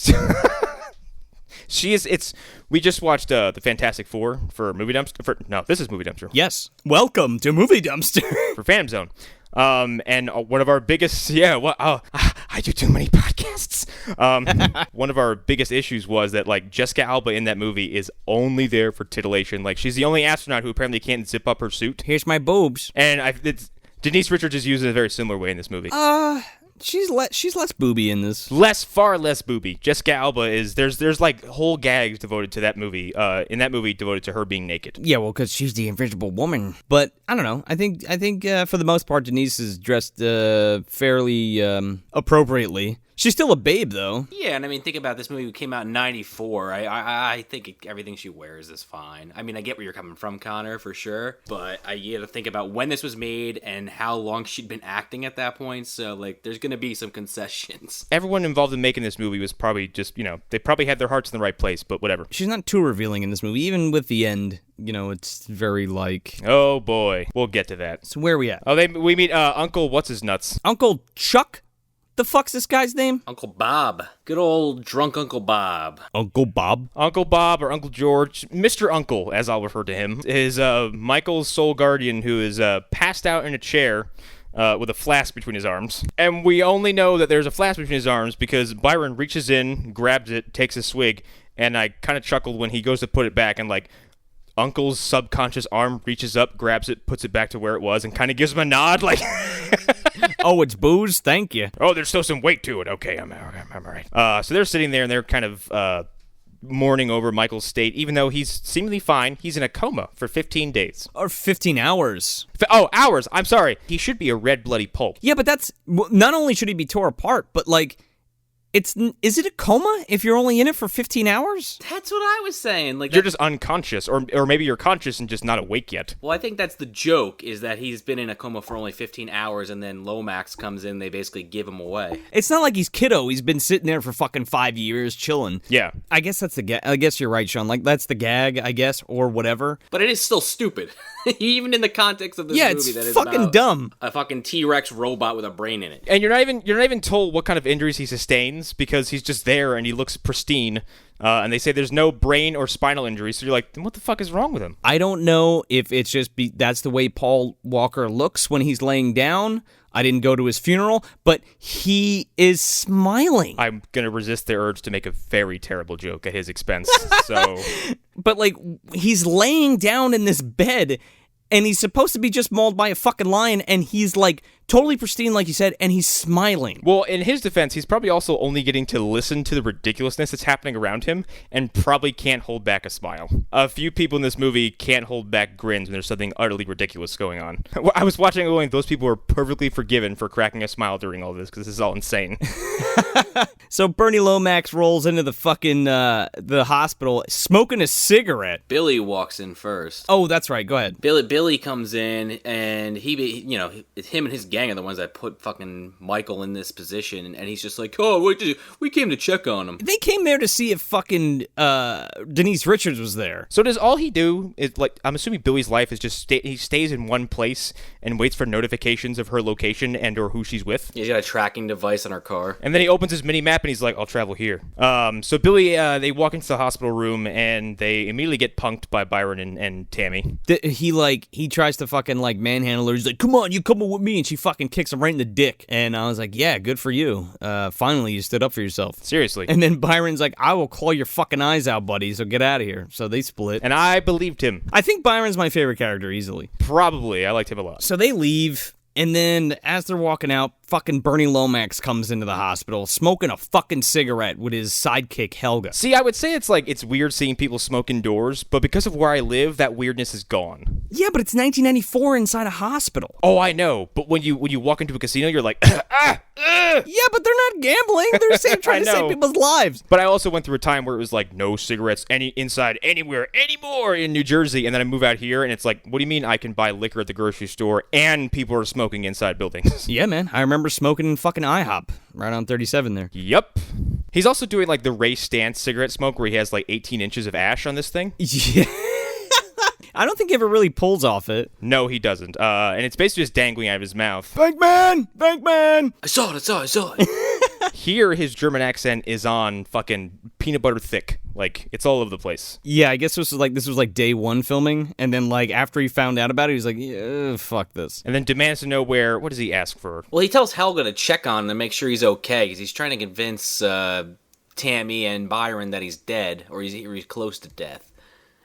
We just watched the Fantastic Four for Movie Dumpster. No, this is Movie Dumpster. Yes. Welcome to Movie Dumpster. For Phantom Zone. And one of our biggest, I do too many podcasts. One of our biggest issues was that, like, Jessica Alba in that movie is only there for titillation. Like, she's the only astronaut who apparently can't zip up her suit. Here's my boobs. And Denise Richards is used in a very similar way in this movie. She's less booby in this. Far less booby. Jessica Alba is there's like whole gags devoted to that movie. In that movie, devoted to her being naked. Yeah, well, because she's the invisible woman. But I don't know. I think for the most part, Denise is dressed fairly appropriately. She's still a babe, though. Yeah, and I mean, think about this movie came out in '94. I think everything she wears is fine. I mean, I get where you're coming from, Connor, for sure. But you got to think about when this was made and how long she'd been acting at that point. So, like, there's going to be some concessions. Everyone involved in making this movie was probably just, they probably had their hearts in the right place, but whatever. She's not too revealing in this movie. Even with the end, it's very like... Oh, boy. We'll get to that. So where are we at? Oh, we meet Uncle What's-His-Nuts. Uncle Chuck? The fuck's this guy's name? Uncle Bob. Good old drunk Uncle Bob. Uncle Bob? Uncle Bob or Uncle George, Mr. Uncle, as I'll refer to him, is Michael's sole guardian who is passed out in a chair with a flask between his arms. And we only know that there's a flask between his arms because Byron reaches in, grabs it, takes a swig, and I kind of chuckled when he goes to put it back and, like, Uncle's subconscious arm reaches up, grabs it, puts it back to where it was, and kind of gives him a nod, like... Oh, it's booze? Thank you. Oh, there's still some weight to it. Okay, I'm all right. So they're sitting there, and they're kind of mourning over Michael's state, even though he's seemingly fine. He's in a coma for 15 days. Or 15 hours. Hours. I'm sorry. He should be a red bloody pulp. Yeah, but that's... Not only should he be tore apart, but, like... Is it a coma if you're only in it for 15 hours? That's what I was saying. Like, you're just unconscious, or maybe you're conscious and just not awake yet. Well, I think that's the joke, is that he's been in a coma for only 15 hours, and then Lomax comes in, they basically give him away. It's not like he's kiddo. He's been sitting there for fucking 5 years, chilling. Yeah. I guess that's the gag. I guess you're right, Sean. Like, that's the gag, I guess, or whatever. But it is still stupid. Even in the context of this movie, it's that is fucking about dumb. A fucking T-Rex robot with a brain in it. And you're not even told what kind of injuries he sustains, because he's just there and he looks pristine. And they say there's no brain or spinal injury, so you're like, then what the fuck is wrong with him? I don't know if it's just that's the way Paul Walker looks when he's laying down. I didn't go to his funeral, but he is smiling. I'm going to resist the urge to make a very terrible joke at his expense, so... But, like, he's laying down in this bed, and he's supposed to be just mauled by a fucking lion, and he's, like, totally pristine, like you said, and he's smiling. Well, in his defense, he's probably also only getting to listen to the ridiculousness that's happening around him, and probably can't hold back a smile. A few people in this movie can't hold back grins when there's something utterly ridiculous going on. I was watching it going, those people were perfectly forgiven for cracking a smile during all this, because this is all insane. So Bernie Lomax rolls into the fucking, the hospital, smoking a cigarette. Billy walks in first. Oh, that's right, go ahead. Billy comes in, and him and his gang are the ones that put fucking Michael in this position, and he's just like, oh, we came to check on him. They came there to see if fucking Denise Richards was there. So does all he do is, like, I'm assuming Billy's life is just he stays in one place and waits for notifications of her location and or who she's with? He's got a tracking device in her car. And then he opens his mini-map and he's like, I'll travel here. So Billy, they walk into the hospital room and they immediately get punked by Byron and Tammy. He tries to fucking, like, manhandle her. He's like, come on, you come with me. And she fucking kicks him right in the dick. And I was like, yeah, good for you. Finally, you stood up for yourself. Seriously. And then Byron's like, I will claw your fucking eyes out, buddy, so get out of here. So they split. And I believed him. I think Byron's my favorite character, easily. Probably. I liked him a lot. So they leave, and then as they're walking out, fucking Bernie Lomax comes into the hospital, smoking a fucking cigarette with his sidekick, Helga. See, I would say it's weird seeing people smoke indoors, but because of where I live, that weirdness is gone. Yeah, but it's 1994 inside a hospital. Oh, I know, but when you walk into a casino, you're like, Yeah, but they're not gambling. They're trying to save people's lives. But I also went through a time where it was like, no cigarettes inside anywhere anymore in New Jersey, and then I move out here, and it's like, what do you mean I can buy liquor at the grocery store and people are smoking inside buildings? Yeah, man. I remember smoking in fucking IHOP right on 37 there. Yep. He's also doing like the Ray Stantz cigarette smoke where he has like 18 inches of ash on this thing. Yeah. I don't think he ever really pulls off it. No, he doesn't. And it's basically just dangling out of his mouth. Bankman! Bankman! I saw it. Here, his German accent is on fucking peanut butter thick. Like, it's all over the place. Yeah, I guess this was like day one filming, and then like after he found out about it, he was like, yeah, fuck this. And then demands to know what does he ask for? Well, he tells Helga to check on him and make sure he's okay, because he's trying to convince Tammy and Byron that he's dead, or he's close to death.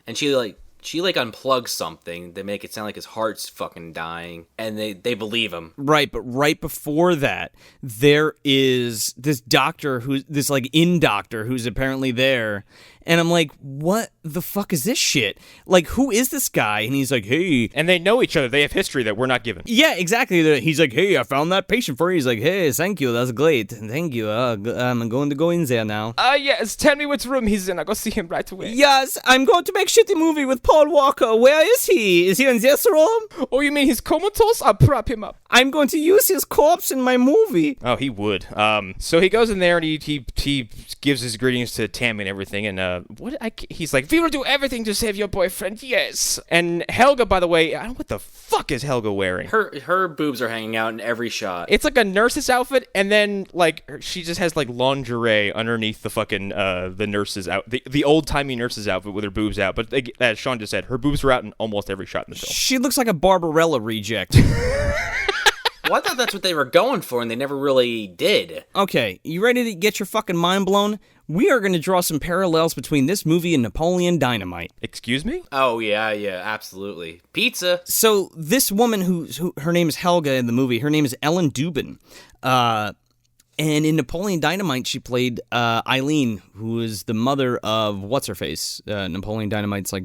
And she unplugs something to make it sound like his heart's fucking dying, and they believe him. Right, but right before that, there is this doctor this inn doctor who's apparently there, and I'm like, what the fuck is this shit? Like, who is this guy? And he's like, hey. And they know each other. They have history that we're not given. Yeah, exactly. He's like, hey, I found that patient for you. He's like, hey, thank you. That's great. Thank you. I'm going to go in there now. Yes. Tell me which room he's in. I'll go see him right away. Yes, I'm going to make shitty movie with Paul Walker. Where is he? Is he in this room? Oh, you mean he's comatose? I'll prop him up. I'm going to use his corpse in my movie. Oh, he would. So he goes in there and he gives his greetings to Tammy and everything. And he's like, we will do everything to save your boyfriend. Yes. And Helga, by the way, I don't know what the fuck is Helga wearing. Her boobs are hanging out in every shot. It's like a nurse's outfit, and then like she just has like lingerie underneath the fucking the nurse's out, the old timey nurse's outfit with her boobs out. But as Sean just said, her boobs were out in almost every shot in the film. She looks like a Barbarella reject. Well, I thought that's what they were going for, and they never really did. Okay, you ready to get your fucking mind blown? We are going to draw some parallels between this movie and Napoleon Dynamite. Excuse me? Oh, yeah, absolutely. Pizza. So this woman who her name is Helga in the movie, her name is Ellen Dubin. And in Napoleon Dynamite, she played Eileen, who is the mother of what's-her-face, Napoleon Dynamite's like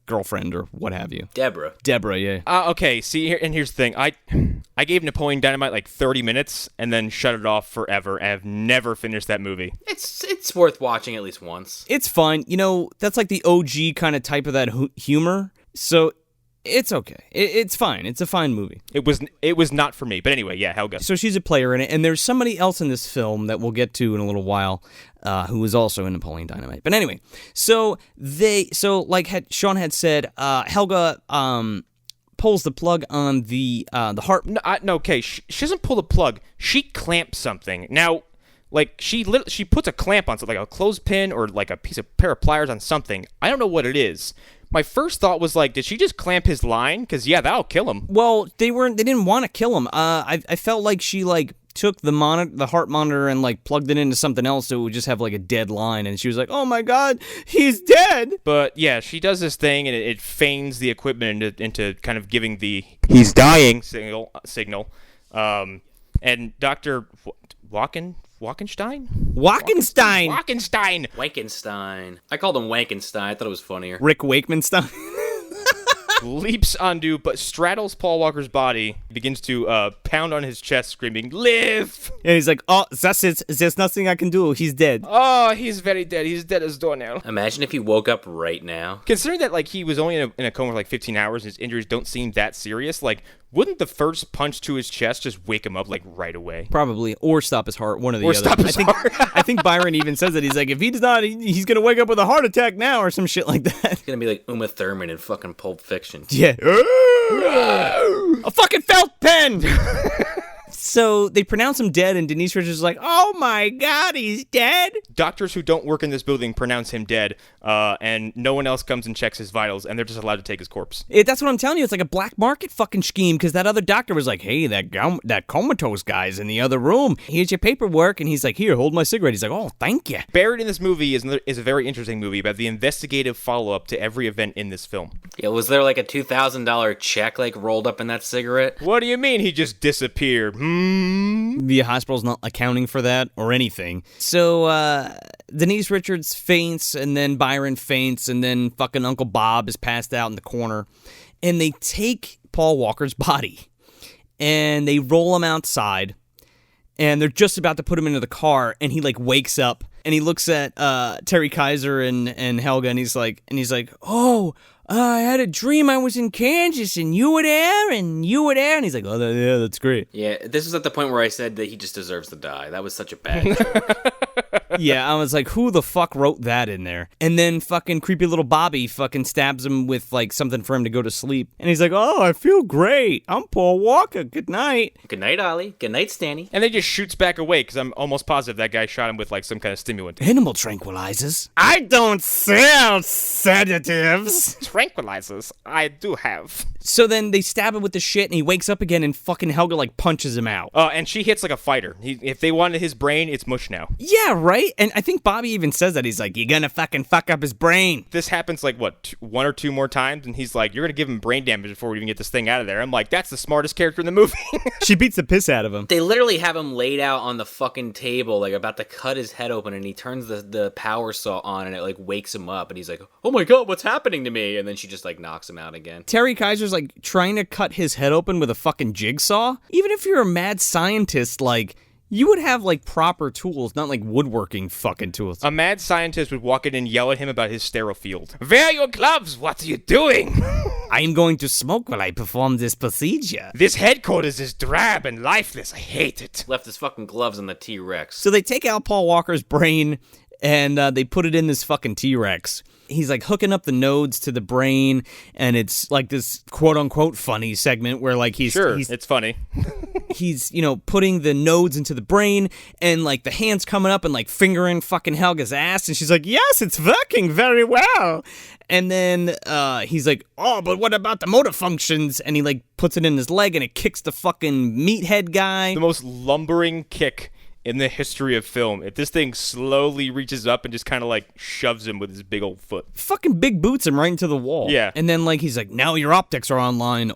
girlfriend or what have you. Deborah, yeah. Okay, see, here's the thing. I gave Napoleon Dynamite like 30 minutes and then shut it off forever, and I've never finished that movie. It's worth watching at least once. It's fun. You know, that's like the OG kind of type of that humor. So it's okay. It's fine. It's a fine movie. It was not for me. But anyway, yeah, Helga. So she's a player in it, and there's somebody else in this film that we'll get to in a little while who is also in Napoleon Dynamite. But anyway, so Sean had said, Helga pulls the plug on the heart. No, okay, she doesn't pull the plug. She clamps something. Now, like, she puts a clamp on something, like a clothespin or like a pair of pliers on something. I don't know what it is. My first thought was like, did she just clamp his line? Because yeah, that'll kill him. Well, they didn't want to kill him. I felt like she like took the heart monitor and like plugged it into something else so it would just have like a dead line, and she was like, oh my god, he's dead. But yeah, she does this thing and it feigns the equipment into kind of giving the he's dying signal. And Dr. Wackenstein. I called him Wankenstein. I thought it was funnier. Rick Wakemanstein. Leaps onto, but straddles Paul Walker's body, begins to pound on his chest, screaming, "Live!" Yeah, he's like, "Oh, that's it. There's nothing I can do. He's dead." Oh, he's very dead. He's dead as doornail. Imagine if he woke up right now. Considering that, like, he was only in a coma for like 15 hours, and his injuries don't seem that serious. Like, wouldn't the first punch to his chest just wake him up like right away? Probably, or stop his heart. One of the or other. Stop his heart. I think Byron even says that he's like, if he's not, he's gonna wake up with a heart attack now or some shit like that. It's gonna be like Uma Thurman in fucking Pulp Fiction. Yeah. A fucking felt pen. So they pronounce him dead, and Denise Richards is like, oh my god, he's dead? Doctors who don't work in this building pronounce him dead, and no one else comes and checks his vitals, and they're just allowed to take his corpse. That's what I'm telling you. It's like a black market fucking scheme, because that other doctor was like, hey, that comatose guy's in the other room. Here's your paperwork, and he's like, here, hold my cigarette. He's like, oh, thank you. Buried in this movie is a very interesting movie about the investigative follow-up to every event in this film. Yeah, was there like a $2,000 check like rolled up in that cigarette? What do you mean he just disappeared? The hospital's not accounting for that or anything. So Denise Richards faints, and then Byron faints, and then fucking Uncle Bob is passed out in the corner. And they take Paul Walker's body, and they roll him outside, and they're just about to put him into the car, and he like wakes up, and he looks at Terry Kiser and Helga, and he's like, oh, I had a dream I was in Kansas, and you were there, and he's like, oh, yeah, that's great. Yeah, this was at the point where I said that he just deserves to die. That was such a bad joke. Yeah, I was like, who the fuck wrote that in there? And then fucking creepy little Bobby fucking stabs him with like something for him to go to sleep. And he's like, oh, I feel great. I'm Paul Walker. Good night. Good night, Ollie. Good night, Stanny. And then just shoots back away because I'm almost positive that guy shot him with like some kind of stimulant. Animal tranquilizers? I don't sell sedatives. Tranquilizers, I do have. So then they stab him with the shit and he wakes up again and fucking Helga like punches him out. And she hits like a fighter. If they wanted his brain, it's mush now. Yeah, right? And I think Bobby even says that. He's like, you're gonna fucking fuck up his brain. This happens like, what, one or two more times? And he's like, you're gonna give him brain damage before we even get this thing out of there. I'm like, that's the smartest character in the movie. She beats the piss out of him. They literally have him laid out on the fucking table, like about to cut his head open, and he turns the power saw on, and it like wakes him up, and he's like, oh my god, what's happening to me? And then she just like knocks him out again. Terry Kiser's like trying to cut his head open with a fucking jigsaw. Even if you're a mad scientist, like, you would have like proper tools, not like woodworking fucking tools. A mad scientist would walk in and yell at him about his sterile field. Where are your gloves? What are you doing? I am going to smoke while I perform this procedure. This headquarters is drab and lifeless. I hate it. Left his fucking gloves on the T-Rex. So they take out Paul Walker's brain and they put it in this fucking T-Rex. He's like hooking up the nodes to the brain, and it's like this quote-unquote funny segment where like he's it's funny. He's, you know, putting the nodes into the brain, and like the hand's coming up and like fingering fucking Helga's ass, and she's like, yes, it's working very well. And then he's like, oh, but what about the motor functions? And he like puts it in his leg, and it kicks the fucking meathead guy. The most lumbering kick in the history of film. If this thing slowly reaches up and just kind of like shoves him with his big old foot. Fucking big boots him right into the wall. Yeah. And then like he's like, now your optics are online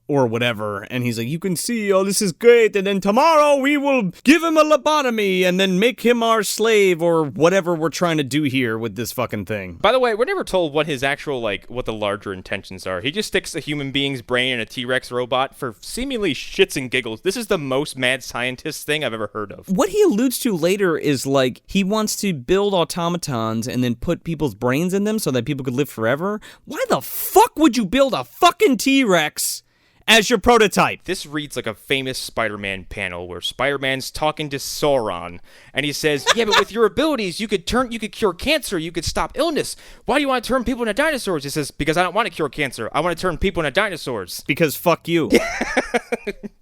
or whatever. And he's like, you can see, oh, this is great. And then tomorrow we will give him a lobotomy and then make him our slave or whatever we're trying to do here with this fucking thing. By the way, we're never told what his actual, like, what the larger intentions are. He just sticks a human being's brain in a T-Rex robot for seemingly shits and giggles. This is the most mad scientist thing I've ever heard of. What he alludes to later is like he wants to build automatons and then put people's brains in them so that people could live forever. Why the fuck would you build a fucking T-Rex as your prototype? This reads like a famous Spider-Man panel where Spider-Man's talking to Sauron, and he says, yeah, but with your abilities, you could cure cancer, you could stop illness. Why do you want to turn people into dinosaurs? He says, because I don't want to cure cancer. I want to turn people into dinosaurs. Because fuck you.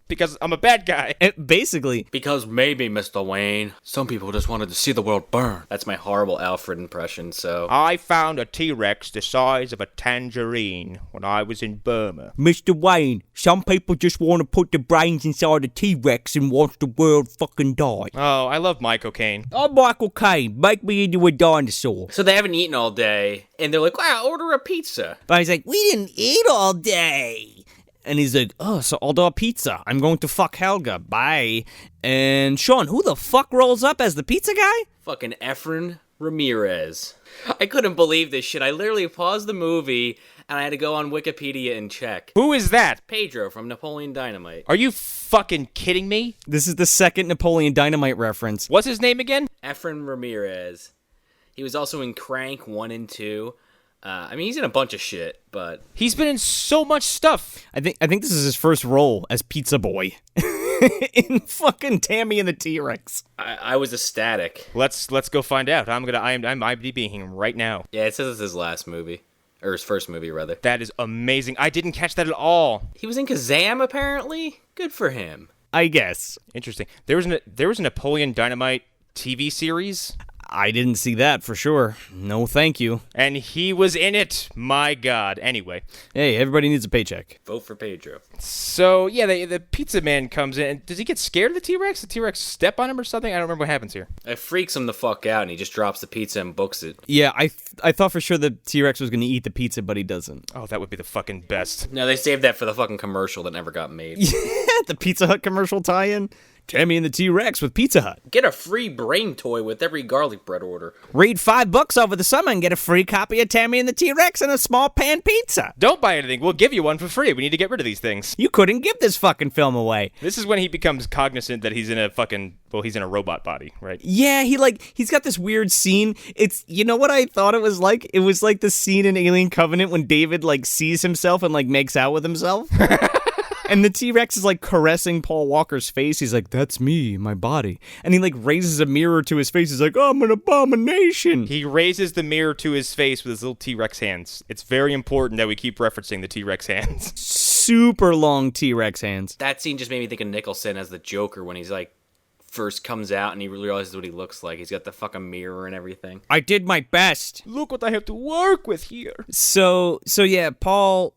Because I'm a bad guy. Basically. Because maybe, Mr. Wayne, some people just wanted to see the world burn. That's my horrible Alfred impression, so... I found a T-Rex the size of a tangerine when I was in Burma. Mr. Wayne, some people just want to put the brains inside a T-Rex and watch the world fucking die. Oh, I love Michael Caine. I'm Michael Caine. Make me into a dinosaur. So they haven't eaten all day, and they're like, wow, order a pizza. But he's like, we didn't eat all day. And he's like, oh, so I'll order a pizza. I'm going to fuck Helga. Bye. And Sean, who the fuck rolls up as the pizza guy? Fucking Efren Ramirez. I couldn't believe this shit. I literally paused the movie, and I had to go on Wikipedia and check. Who is that? Pedro from Napoleon Dynamite. Are you fucking kidding me? This is the second Napoleon Dynamite reference. What's his name again? Efren Ramirez. He was also in Crank 1 and 2. I mean, he's in a bunch of shit, but... He's been in so much stuff. I think this is his first role as Pizza Boy. In fucking Tammy and the T-Rex. I was ecstatic. Let's go find out. I'm IMDbing him right now. Yeah, it says it's his last movie. Or his first movie, rather. That is amazing. I didn't catch that at all. He was in Kazam, apparently? Good for him. I guess. Interesting. There was a Napoleon Dynamite TV series. I didn't see that for sure. No, thank you. And he was in it. My God. Anyway. Hey, everybody needs a paycheck. Vote for Pedro. So, yeah, the pizza man comes in. Does he get scared of the T-Rex? The T-Rex step on him or something? I don't remember what happens here. It freaks him the fuck out, and he just drops the pizza and books it. Yeah, I thought for sure the T-Rex was going to eat the pizza, but he doesn't. Oh, that would be the fucking best. No, they saved that for the fucking commercial that never got made. Yeah, the Pizza Hut commercial tie-in. Tammy and the T-Rex with Pizza Hut. Get a free brain toy with every garlic bread order. Read $5 over the summer and get a free copy of Tammy and the T-Rex and a small pan pizza. Don't buy anything. We'll give you one for free. We need to get rid of these things. You couldn't give this fucking film away. This is when he becomes cognizant that he's in a he's in a robot body, right? Yeah, he's got this weird scene. It's, you know what I thought it was like? It was like the scene in Alien Covenant when David, sees himself and, makes out with himself. And the T-Rex is like caressing Paul Walker's face. He's like, that's me, my body. And he like raises a mirror to his face. He's like, I'm an abomination. He raises the mirror to his face with his little T-Rex hands. It's very important that we keep referencing the T-Rex hands. Super long T-Rex hands. That scene just made me think of Nicholson as the Joker when he's like, first comes out and he realizes what he looks like. He's got the fucking mirror and everything. I did my best. Look what I have to work with here. So yeah, Paul.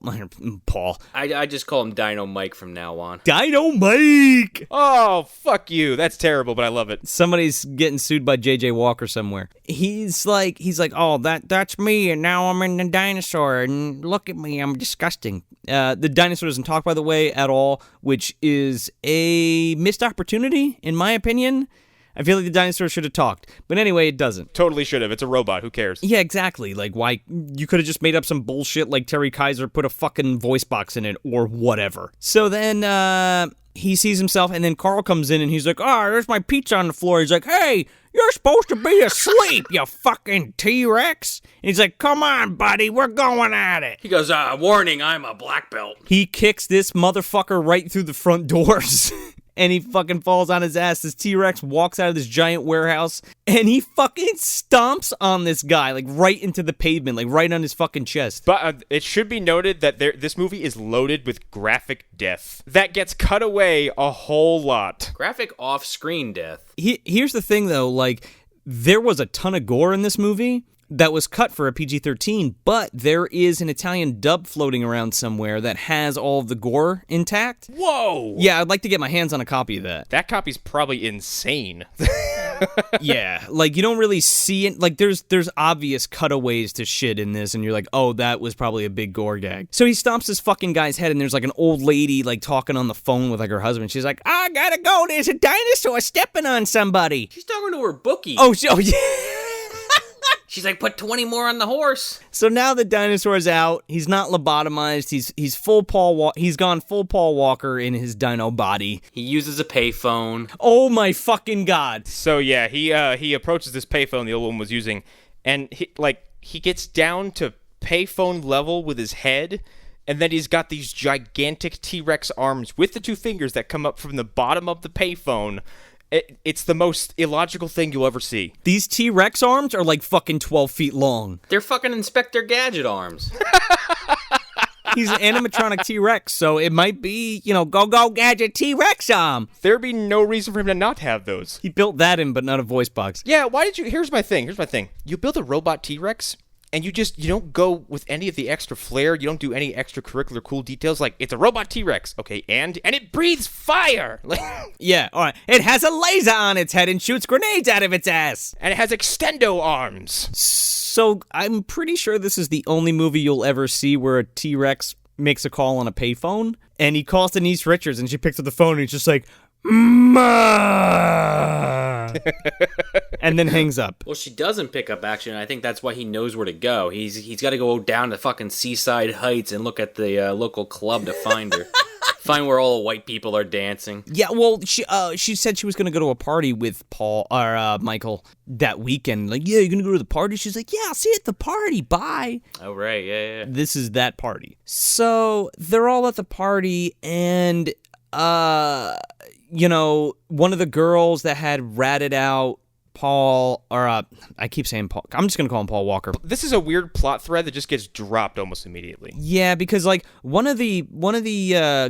I just call him Dino Mike from now on. Dino Mike. Oh, fuck you. That's terrible, but I love it. Somebody's getting sued by J.J. Walker somewhere. He's like, oh, that's me, and now I'm in the dinosaur, and look at me, I'm disgusting. The dinosaur doesn't talk, by the way, at all, which is a missed opportunity, in my opinion. I feel like the dinosaur should have talked. But anyway, it doesn't. Totally should have. It's a robot. Who cares? Yeah, exactly. Like, why? You could have just made up some bullshit like Terry Kiser, put a fucking voice box in it, or whatever. So then, he sees himself, and then Carl comes in, and he's like, there's my pizza on the floor. He's like, hey, you're supposed to be asleep, you fucking T-Rex. And he's like, come on, buddy, we're going at it. He goes, warning, I'm a black belt. He kicks this motherfucker right through the front doors. And he fucking falls on his ass. This T-Rex walks out of this giant warehouse, and he fucking stomps on this guy, like right into the pavement, like right on his fucking chest. But it should be noted that this movie is loaded with graphic death. That gets cut away a whole lot. Graphic off-screen death. Here's the thing, though, like, there was a ton of gore in this movie that was cut for a PG-13, but there is an Italian dub floating around somewhere that has all of the gore intact. Whoa! Yeah, I'd like to get my hands on a copy of that. That copy's probably insane. Yeah, like, you don't really see it. Like, there's obvious cutaways to shit in this, and you're like, oh, that was probably a big gore gag. So he stomps this fucking guy's head, and there's, like, an old lady, like, talking on the phone with, like, her husband. She's like, I gotta go, there's a dinosaur stepping on somebody. She's talking to her bookie. Oh yeah. She's like, put 20 more on the horse. So now the dinosaur's out. He's not lobotomized. He's full He's gone full Paul Walker in his dino body. He uses a payphone. Oh my fucking god. So yeah, he approaches this payphone the old woman was using, and he gets down to payphone level with his head, and then he's got these gigantic T-Rex arms with the two fingers that come up from the bottom of the payphone. It's the most illogical thing you'll ever see. These T-Rex arms are like fucking 12 feet long. They're fucking Inspector Gadget arms. He's an animatronic T-Rex, so it might be, go Gadget T-Rex arm. There'd be no reason for him to not have those. He built that in, but not a voice box. Yeah, why did you... Here's my thing. You build a robot T-Rex, and you don't go with any of the extra flair. You don't do any extracurricular cool details. Like, it's a robot T-Rex, okay, and it breathes fire. Yeah, all right. It has a laser on its head and shoots grenades out of its ass. And it has extendo arms. So I'm pretty sure this is the only movie you'll ever see where a T-Rex makes a call on a payphone. And he calls Denise Richards, and she picks up the phone, and he's just like, Ma! And then hangs up. Well, she doesn't pick up action, and I think that's why he knows where to go. He's got to go down to fucking Seaside Heights and look at the local club to find her. Find where all the white people are dancing. Yeah, well, she said she was going to go to a party with Paul or Michael that weekend. Like, yeah, you're going to go to the party? She's like, yeah, I'll see you at the party. Bye. Oh, right. Yeah. This is that party. So they're all at the party, and one of the girls that had ratted out Paul, or I keep saying Paul. I'm just gonna call him Paul Walker. This is a weird plot thread that just gets dropped almost immediately. Yeah, because like one of the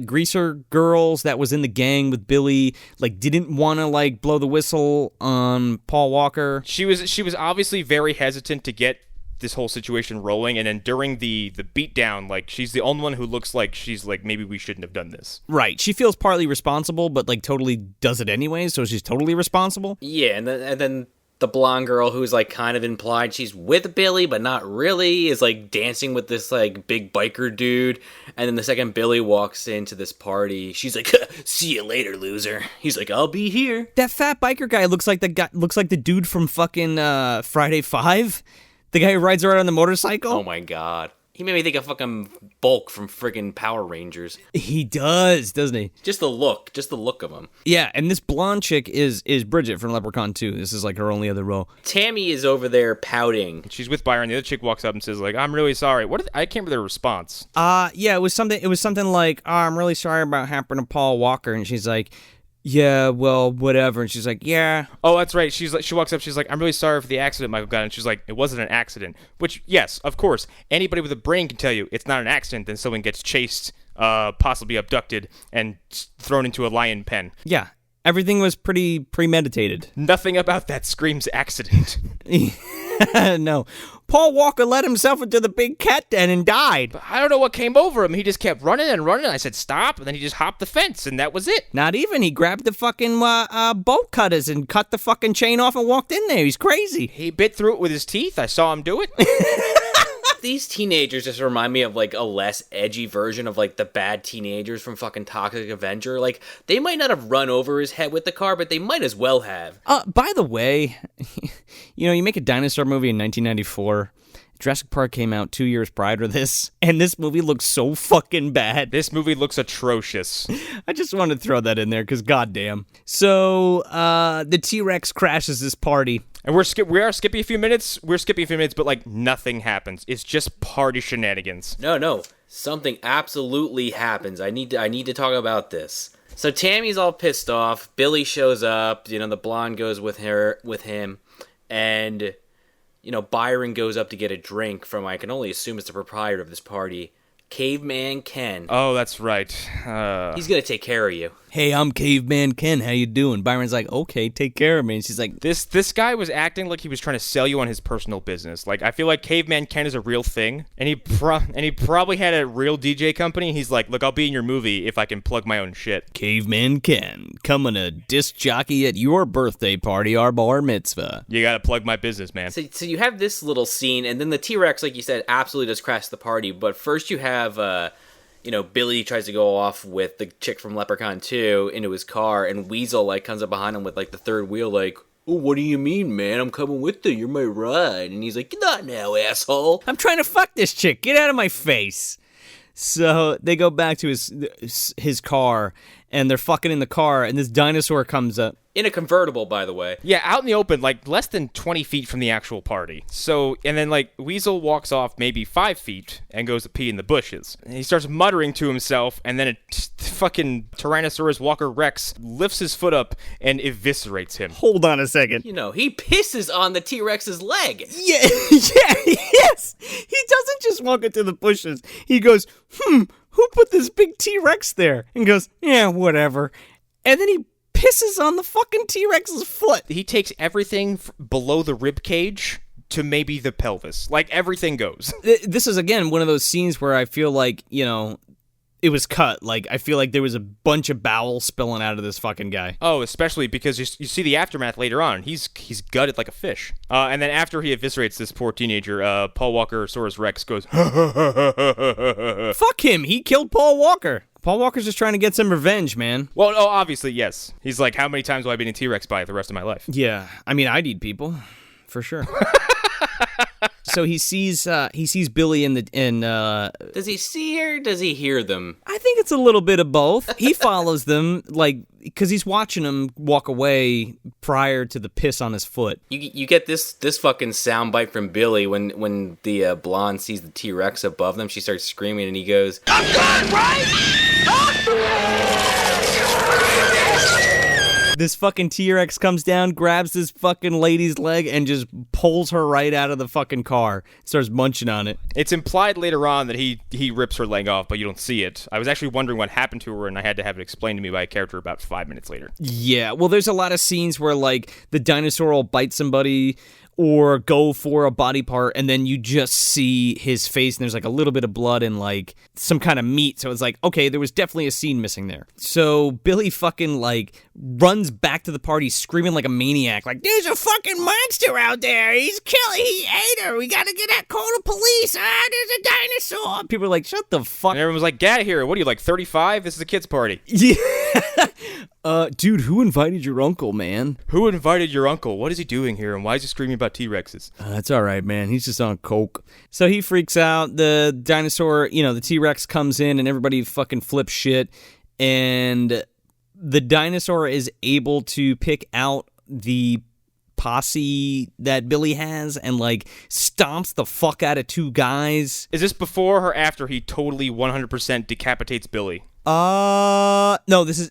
greaser girls that was in the gang with Billy, like didn't want to like blow the whistle on Paul Walker. She was obviously very hesitant to get this whole situation rolling, and then during the beatdown, like, she's the only one who looks like she's like, maybe we shouldn't have done this. Right. She feels partly responsible, but like totally does it anyway, so she's totally responsible. Yeah, and then the blonde girl who's like kind of implied she's with Billy, but not really, is like dancing with this like big biker dude. And then the second Billy walks into this party, she's like, see you later, loser. He's like, I'll be here. That fat biker guy looks like the dude from fucking Friday 5. The guy who rides around on the motorcycle? Oh my god. He made me think of fucking Bulk from friggin' Power Rangers. He does, doesn't he? Just the look of him. Yeah, and this blonde chick is Bridget from Leprechaun 2. This is like her only other role. Tammy is over there pouting. She's with Byron. The other chick walks up and says, like, I'm really sorry. I can't remember their response. Yeah, it was something like, oh, I'm really sorry about what happened to Paul Walker. And she's like, yeah, well, whatever. And she's like, yeah. Oh, that's right. She walks up. She's like, I'm really sorry for the accident Michael got in. She's like, it wasn't an accident. Which, yes, of course, anybody with a brain can tell you it's not an accident. Then someone gets chased, possibly abducted, and thrown into a lion pen. Yeah, everything was pretty premeditated. Nothing about that screams accident. No. Paul Walker let himself into the big cat den and died. But I don't know what came over him. He just kept running and running. I said, stop. And then he just hopped the fence, and that was it. Not even. He grabbed the fucking bolt cutters and cut the fucking chain off and walked in there. He's crazy. He bit through it with his teeth. I saw him do it. These teenagers just remind me of, like, a less edgy version of, like, the bad teenagers from fucking Toxic Avenger. Like, they might not have run over his head with the car, but they might as well have. By the way, you make a dinosaur movie in 1994. Jurassic Park came out 2 years prior to this, and this movie looks so fucking bad. This movie looks atrocious. I just wanted to throw that in there, because goddamn. So, the T-Rex crashes this party. And we are skipping a few minutes. We're skipping a few minutes, but, like, nothing happens. It's just party shenanigans. No. Something absolutely happens. I need to talk about this. So Tammy's all pissed off. Billy shows up. The blonde goes with him. And, Byron goes up to get a drink from, I can only assume it's the proprietor of this party, Caveman Ken. Oh, that's right. He's gonna take care of you. Hey, I'm Caveman Ken. How you doing? Byron's like, okay, take care of me. And she's like, this guy was acting like he was trying to sell you on his personal business. Like, I feel like Caveman Ken is a real thing, and he probably had a real DJ company. He's like, look, I'll be in your movie if I can plug my own shit. Caveman Ken, coming to disc jockey at your birthday party or bar mitzvah. You gotta plug my business, man. So you have this little scene, and then the T-Rex, like you said, absolutely does crash the party. But first you have Billy tries to go off with the chick from Leprechaun 2 into his car, and Weasel, like, comes up behind him with, like, the third wheel, like, oh, what do you mean, man? I'm coming with you. You're my ride. And he's like, not now, asshole. I'm trying to fuck this chick. Get out of my face. So they go back to his car, and they're fucking in the car, and this dinosaur comes up. In a convertible, by the way. Yeah, out in the open, like, less than 20 feet from the actual party. So, and then, like, Weasel walks off maybe 5 feet and goes to pee in the bushes. And he starts muttering to himself, and then a fucking Tyrannosaurus Walker Rex lifts his foot up and eviscerates him. Hold on a second. He pisses on the T-Rex's leg. Yeah, yes. He doesn't just walk into the bushes. He goes, who put this big T-Rex there? And goes, yeah, whatever. And then he pisses on the fucking T-Rex's foot. He takes everything below the rib cage to maybe the pelvis. Like, everything goes. This is, again, one of those scenes where I feel like, it was cut. Like, I feel like there was a bunch of bowel spilling out of this fucking guy. Oh, especially because you see the aftermath later on. He's gutted like a fish. And then after he eviscerates this poor teenager, Paul Walker Saurus Rex goes, fuck him. He killed Paul Walker. Paul Walker's just trying to get some revenge, man. Well, obviously, yes. He's like, how many times will I be in a T-Rex bite the rest of my life? Yeah. I mean, I'd eat people. For sure. So he sees Billy Does he see her? Does he hear them? I think it's a little bit of both. He follows them, like, because he's watching them walk away prior to the piss on his foot. You get this fucking soundbite from Billy when the blonde sees the T-Rex above them. She starts screaming, and he goes, "I'm good, right?" This fucking T-Rex comes down, grabs this fucking lady's leg, and just pulls her right out of the fucking car. Starts munching on it. It's implied later on that he rips her leg off, but you don't see it. I was actually wondering what happened to her, and I had to have it explained to me by a character about 5 minutes later. Yeah, well, there's a lot of scenes where, like, the dinosaur will bite somebody or go for a body part, and then you just see his face, and there's, like, a little bit of blood and, like, some kind of meat. So it's like, okay, there was definitely a scene missing there. So Billy fucking, like, runs back to the party screaming like a maniac, like, there's a fucking monster out there. He ate her. We gotta call the police. There's a dinosaur. People are like, shut the fuck. And everyone was like, get out of here. What are you, like, 35? This is a kid's party. Yeah. Dude, who invited your uncle, man? Who invited your uncle? What is he doing here, and why is he screaming about T-Rexes? That's all right, man. He's just on coke. So he freaks out. The dinosaur, the T-Rex comes in, and everybody fucking flips shit. And the dinosaur is able to pick out the posse that Billy has and, stomps the fuck out of two guys. Is this before or after he totally 100% decapitates Billy? No,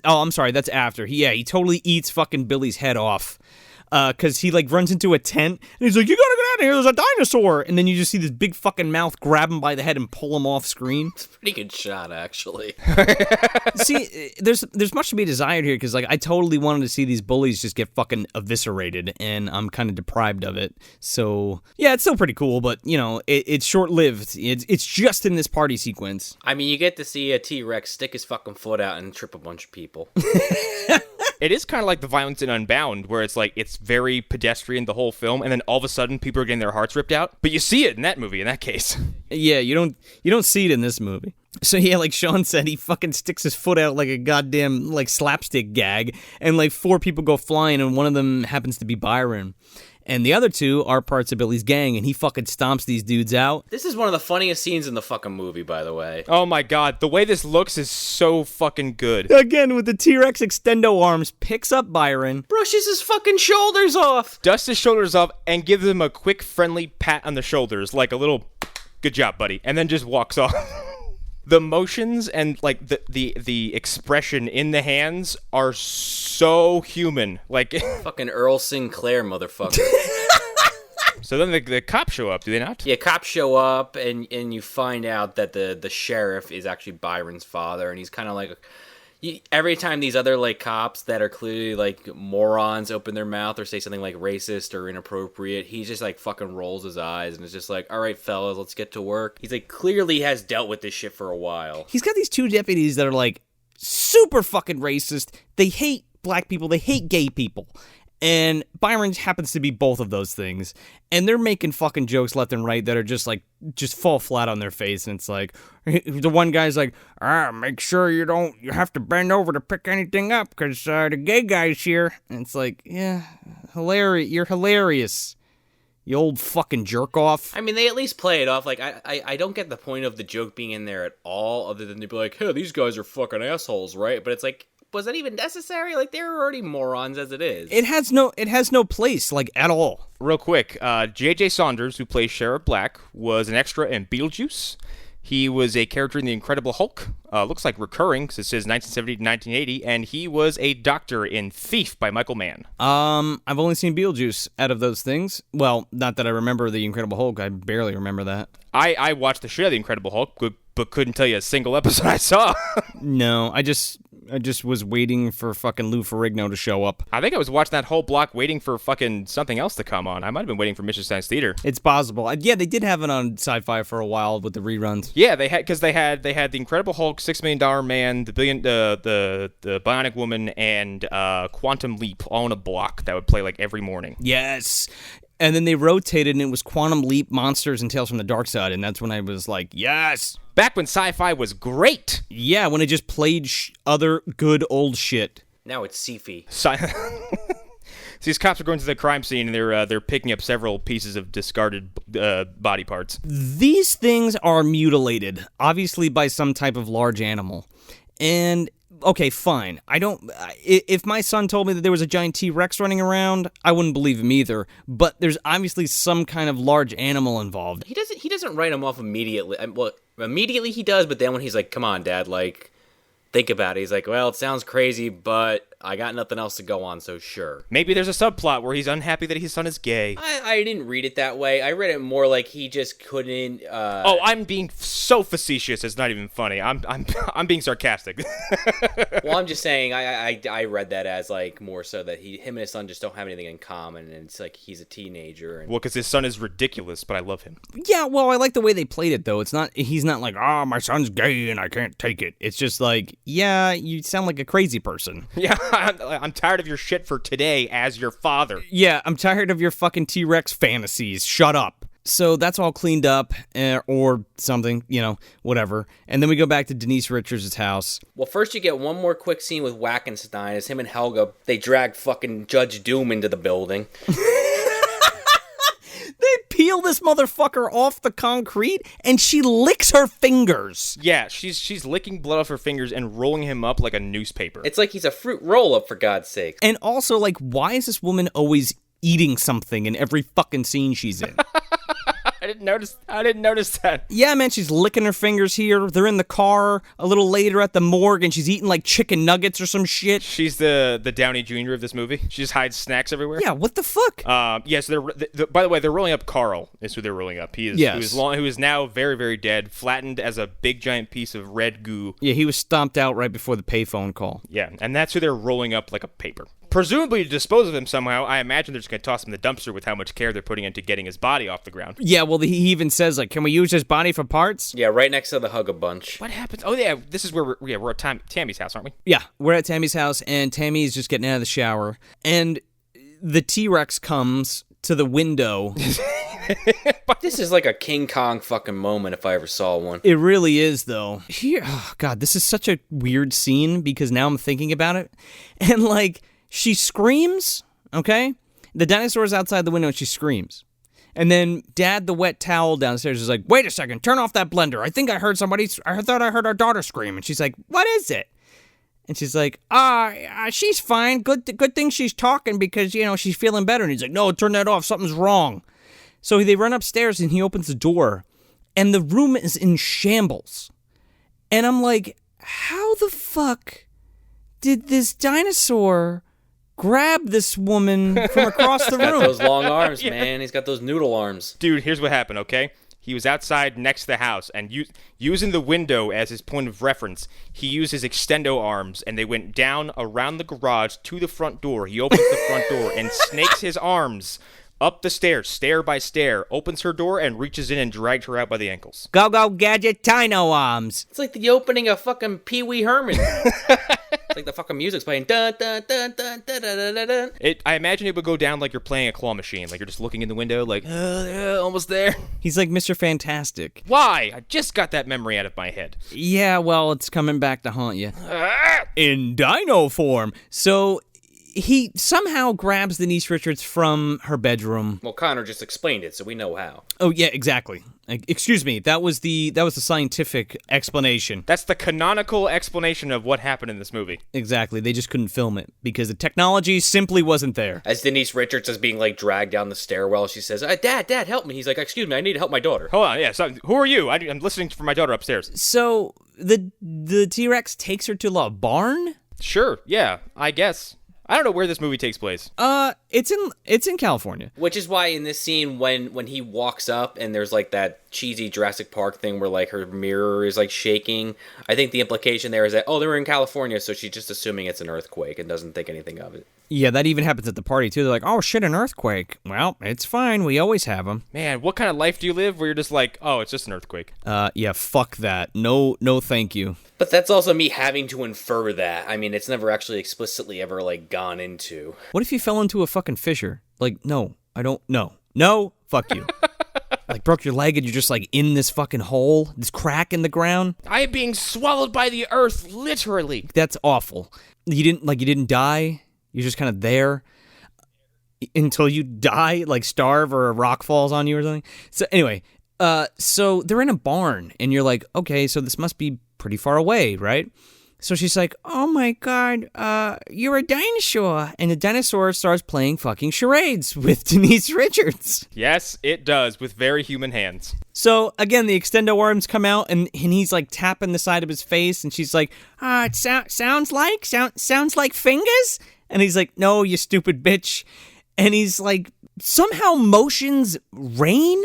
I'm sorry, that's after. He totally eats fucking Billy's head off. Cause he runs into a tent and he's like, you gotta get out of here, there's a dinosaur. And then you just see this big fucking mouth grab him by the head and pull him off screen. It's a pretty good shot, actually. See, there's much to be desired here, because I totally wanted to see these bullies just get fucking eviscerated, and I'm kind of deprived of it. So yeah, it's still pretty cool, but it's short lived. It's just in this party sequence. I mean, you get to see a T-Rex stick his fucking foot out and trip a bunch of people. It is kind of like the violence in Unbound, where it's very pedestrian the whole film, and then all of a sudden people are getting their hearts ripped out. But you see it in that movie, in that case. Yeah, you don't see it in this movie. So yeah, like Sean said, he fucking sticks his foot out like a goddamn slapstick gag, and 4 people go flying, and one of them happens to be Byron. And the other 2 are parts of Billy's gang, and he fucking stomps these dudes out. This is one of the funniest scenes in the fucking movie, by the way. Oh my god, the way this looks is so fucking good. Again, with the T-Rex extendo arms, picks up Byron. Brushes his fucking shoulders off. Dusts his shoulders off and gives him a quick, friendly pat on the shoulders, like a little, good job, buddy, and then just walks off. The motions and the expression in the hands are so human. Fucking Earl Sinclair, motherfucker. So then the cops show up, do they not? Yeah, cops show up, and you find out that the sheriff is actually Byron's father, and he's kind of every time these other cops that are clearly morons open their mouth or say something racist or inappropriate, he just fucking rolls his eyes and is just all right, fellas, let's get to work. He's clearly has dealt with this shit for a while. He's got these 2 deputies that are super fucking racist. They hate black people, they hate gay people. And Byron happens to be both of those things. And they're making fucking jokes left and right that are just just fall flat on their face. And it's the one guy's make sure you have to bend over to pick anything up, because the gay guy's here. And it's yeah, hilarious. You're hilarious, you old fucking jerk off. I mean, they at least play it off. I don't get the point of the joke being in there at all, other than to be hey, these guys are fucking assholes, right? But it's was that even necessary? They were already morons as it is. It has no place, at all. Real quick, J.J. Saunders, who plays Sheriff Black, was an extra in Beetlejuice. He was a character in The Incredible Hulk. Looks like recurring, because it says 1970 to 1980, and he was a doctor in Thief by Michael Mann. I've only seen Beetlejuice out of those things. Well, not that I remember The Incredible Hulk. I barely remember that. I watched the shit out of The Incredible Hulk, but couldn't tell you a single episode I saw. No, I just was waiting for fucking Lou Ferrigno to show up. I think I was watching that whole block waiting for fucking something else to come on. I might have been waiting for Mission Science Theater. It's possible. Yeah, they did have it on Sci-Fi for a while with the reruns. Yeah, they had The Incredible Hulk, $6 Million Man, the Bionic Woman, and Quantum Leap all in a block that would play every morning. Yes. And then they rotated, and it was Quantum Leap, Monsters, and Tales from the Dark Side, and that's when I was yes! Back when sci-fi was great! Yeah, when it just played other good old shit. Now it's sci-fi. These cops are going to the crime scene, and they're picking up several pieces of discarded body parts. These things are mutilated, obviously by some type of large animal. And okay, fine. If my son told me that there was a giant T-Rex running around, I wouldn't believe him either. But there's obviously some kind of large animal involved. He doesn't write him off immediately. Well, immediately he does, but then when he's come on, Dad, think about it. He's well, it sounds crazy, but I got nothing else to go on, so sure. Maybe there's a subplot where he's unhappy that his son is gay. I didn't read it that way. I read it more he just couldn't. Oh, I'm being so facetious. It's not even funny. I'm being sarcastic. Well, I'm just saying. I read that as more so that him and his son just don't have anything in common, and it's he's a teenager. And... Well, because his son is ridiculous, but I love him. Yeah, well, I like the way they played it though. He's not my son's gay and I can't take it. It's just yeah, you sound like a crazy person. Yeah. I'm tired of your shit for today as your father. Yeah, I'm tired of your fucking T-Rex fantasies. Shut up. So that's all cleaned up, or something, whatever. And then we go back to Denise Richards' house. Well, first you get one more quick scene with Wackenstein as him and Helga, they drag fucking Judge Doom into the building. They peel this motherfucker off the concrete, and she licks her fingers. Yeah, she's licking blood off her fingers and rolling him up like a newspaper. It's like he's a fruit roll-up, for God's sake. And also, like, why is this woman always eating something in every fucking scene she's in? I didn't notice that. Yeah, man, she's licking her fingers here. They're in the car a little later at the morgue, and she's eating, like, chicken nuggets or some shit. She's the Downey Jr. of this movie. She just hides snacks everywhere. Yeah, what the fuck? So by the way, they're rolling up Carl, is who they're rolling up. He is, yes. who is now very, very dead, flattened as a big, giant piece of red goo. Yeah, he was stomped out right before the payphone call. Yeah, and that's who they're rolling up like a paper. Presumably to dispose of him somehow. I imagine they're just going to toss him in the dumpster with how much care they're putting into getting his body off the ground. Yeah, well, he even says, like, can we use his body for parts? Yeah, right next to the Hug-a-Bunch. What happens? Oh, yeah, this is where we're at Tammy's house, aren't we? Yeah, we're at Tammy's house, and Tammy's just getting out of the shower, and the T-Rex comes to the window. This is like a King Kong fucking moment if I ever saw one. It really is, though. Here, oh, God, this is such a weird scene, because now I'm thinking about it, and, like, she screams, okay? The dinosaur's outside the window and she screams. And then Dad, the wet towel downstairs, is like, wait a second, turn off that blender. I think I heard I thought I heard our daughter scream. And she's like, what is it? And she's like, she's fine. Good thing she's talking because, she's feeling better. And he's like, no, turn that off. Something's wrong. So they run upstairs and he opens the door and the room is in shambles. And I'm like, how the fuck did this dinosaur grab this woman from across the room? He's got those long arms, man. He's got those noodle arms. Dude, here's what happened, okay? He was outside next to the house, and using the window as his point of reference, he used his extendo arms, and they went down around the garage to the front door. He opens the front door and snakes his arms up the stairs, stair by stair, opens her door, and reaches in and drags her out by the ankles. Go, go, gadget, dino arms. It's like the opening of fucking Pee Wee Herman. It's like the fucking music's playing. Dun, dun, dun, dun, dun, dun, dun, dun. I imagine it would go down like you're playing a claw machine, like you're just looking in the window, like, almost there. He's like Mr. Fantastic. Why? I just got that memory out of my head. Yeah, well, it's coming back to haunt you. In dino form. So he somehow grabs Denise Richards from her bedroom. Well, Connor just explained it, so we know how. Oh, yeah, exactly. Excuse me, that was the scientific explanation. That's the canonical explanation of what happened in this movie. Exactly, they just couldn't film it because the technology simply wasn't there. As Denise Richards is being, like, dragged down the stairwell, she says, Dad, help me. He's like, excuse me, I need to help my daughter. Hold on, yeah, so who are you? I'm listening for my daughter upstairs. So, the T-Rex takes her to a barn? Sure, yeah, I guess. I don't know where this movie takes place. It's in California. Which is why in this scene when he walks up and there's like that cheesy Jurassic Park thing where like her mirror is like shaking, I think the implication there is that, they were in California, so she's just assuming it's an earthquake and doesn't think anything of it. Yeah, that even happens at the party too. They're like, oh shit, an earthquake. Well, it's fine. We always have them. Man, what kind of life do you live where you're just like, oh, it's just an earthquake? Yeah, fuck that. No, thank you. But that's also me having to infer that. I mean, it's never actually explicitly ever, like, gone into. What if you fell into a fucking fissure? Like, no, I don't, no. No, fuck you. Like, broke your leg and you're just, like, in this fucking hole, this crack in the ground. I am being swallowed by the earth, literally. That's awful. You didn't die. You're just kind of there until you die, like starve or a rock falls on you or something. So anyway, so they're in a barn and you're like, okay, so this must be pretty far away, right? So she's like, oh my God, you're a dinosaur. And the dinosaur starts playing fucking charades with Denise Richards. Yes, it does, with very human hands. So again, the extendo arms come out and he's like tapping the side of his face and she's like, it sounds like fingers? And he's like, no, you stupid bitch. And he's like, somehow motions rain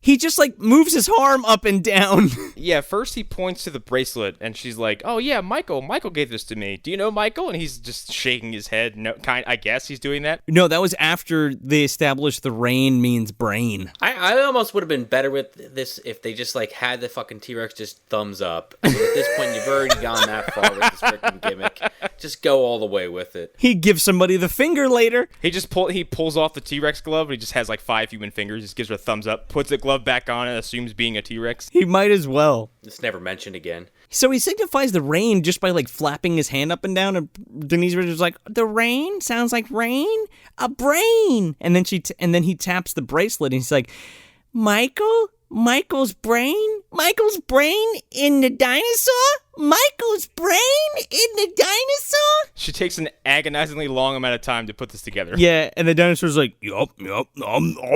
He just like moves his arm up and down. Yeah, first he points to the bracelet, and she's like, "Oh yeah, Michael gave this to me. Do you know Michael?" And he's just shaking his head. No, I guess he's doing that. No, that was after they established the rain means brain. I almost would have been better with this if they just like had the fucking T-Rex just thumbs up. I mean, at this point, you've already gone that far with this freaking gimmick. Just go all the way with it. He gives somebody the finger later. He pulls off the T-Rex glove, and he just has like 5 human fingers. Just gives her a thumbs up, puts the glove back on, and assumes being a T-Rex. He might as well. It's never mentioned again. So he signifies the rain just by like flapping his hand up and down, and Denise Richards is like, "The rain sounds like rain, a brain." And then then he taps the bracelet, and he's like, Michael's brain in the dinosaur? Michael's brain in the dinosaur? She takes an agonizingly long amount of time to put this together. Yeah, and the dinosaur's like, yup,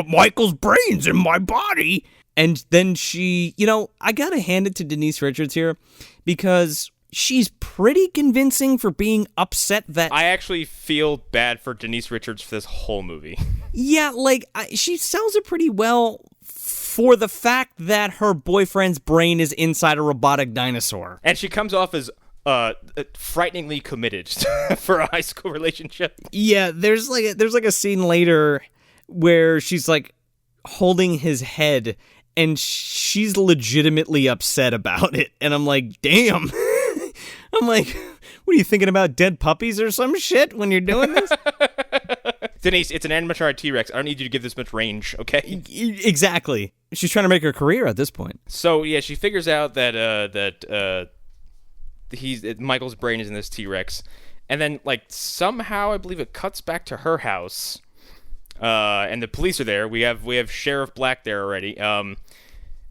Michael's brain's in my body. And then she, I gotta hand it to Denise Richards here, because she's pretty convincing for being upset that... I actually feel bad for Denise Richards for this whole movie. Yeah, she sells it pretty well for the fact that her boyfriend's brain is inside a robotic dinosaur. And she comes off as frighteningly committed for a high school relationship. Yeah, there's a scene later where she's like holding his head, and she's legitimately upset about it. And I'm like, damn. I'm like, what are you thinking about, dead puppies or some shit when you're doing this? Denise, it's an animatronic T-Rex. I don't need you to give this much range, okay? Exactly. She's trying to make her career at this point. So, yeah, she figures out that Michael's brain is in this T-Rex. And then, somehow, I believe it cuts back to her house. And the police are there. We have Sheriff Black there already.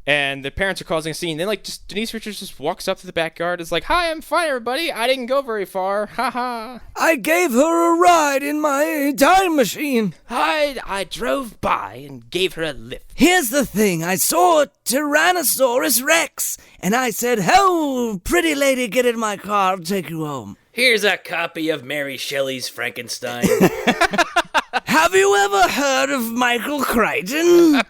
And the parents are causing a scene. Then, Denise Richards just walks up to the backyard. Is like, "Hi, I'm fine, everybody. I didn't go very far. Ha ha. I gave her a ride in my time machine. I drove by and gave her a lift. Here's the thing. I saw Tyrannosaurus Rex, and I said, 'Ho, pretty lady, get in my car. I'll take you home.' Here's a copy of Mary Shelley's Frankenstein. Have you ever heard of Michael Crichton?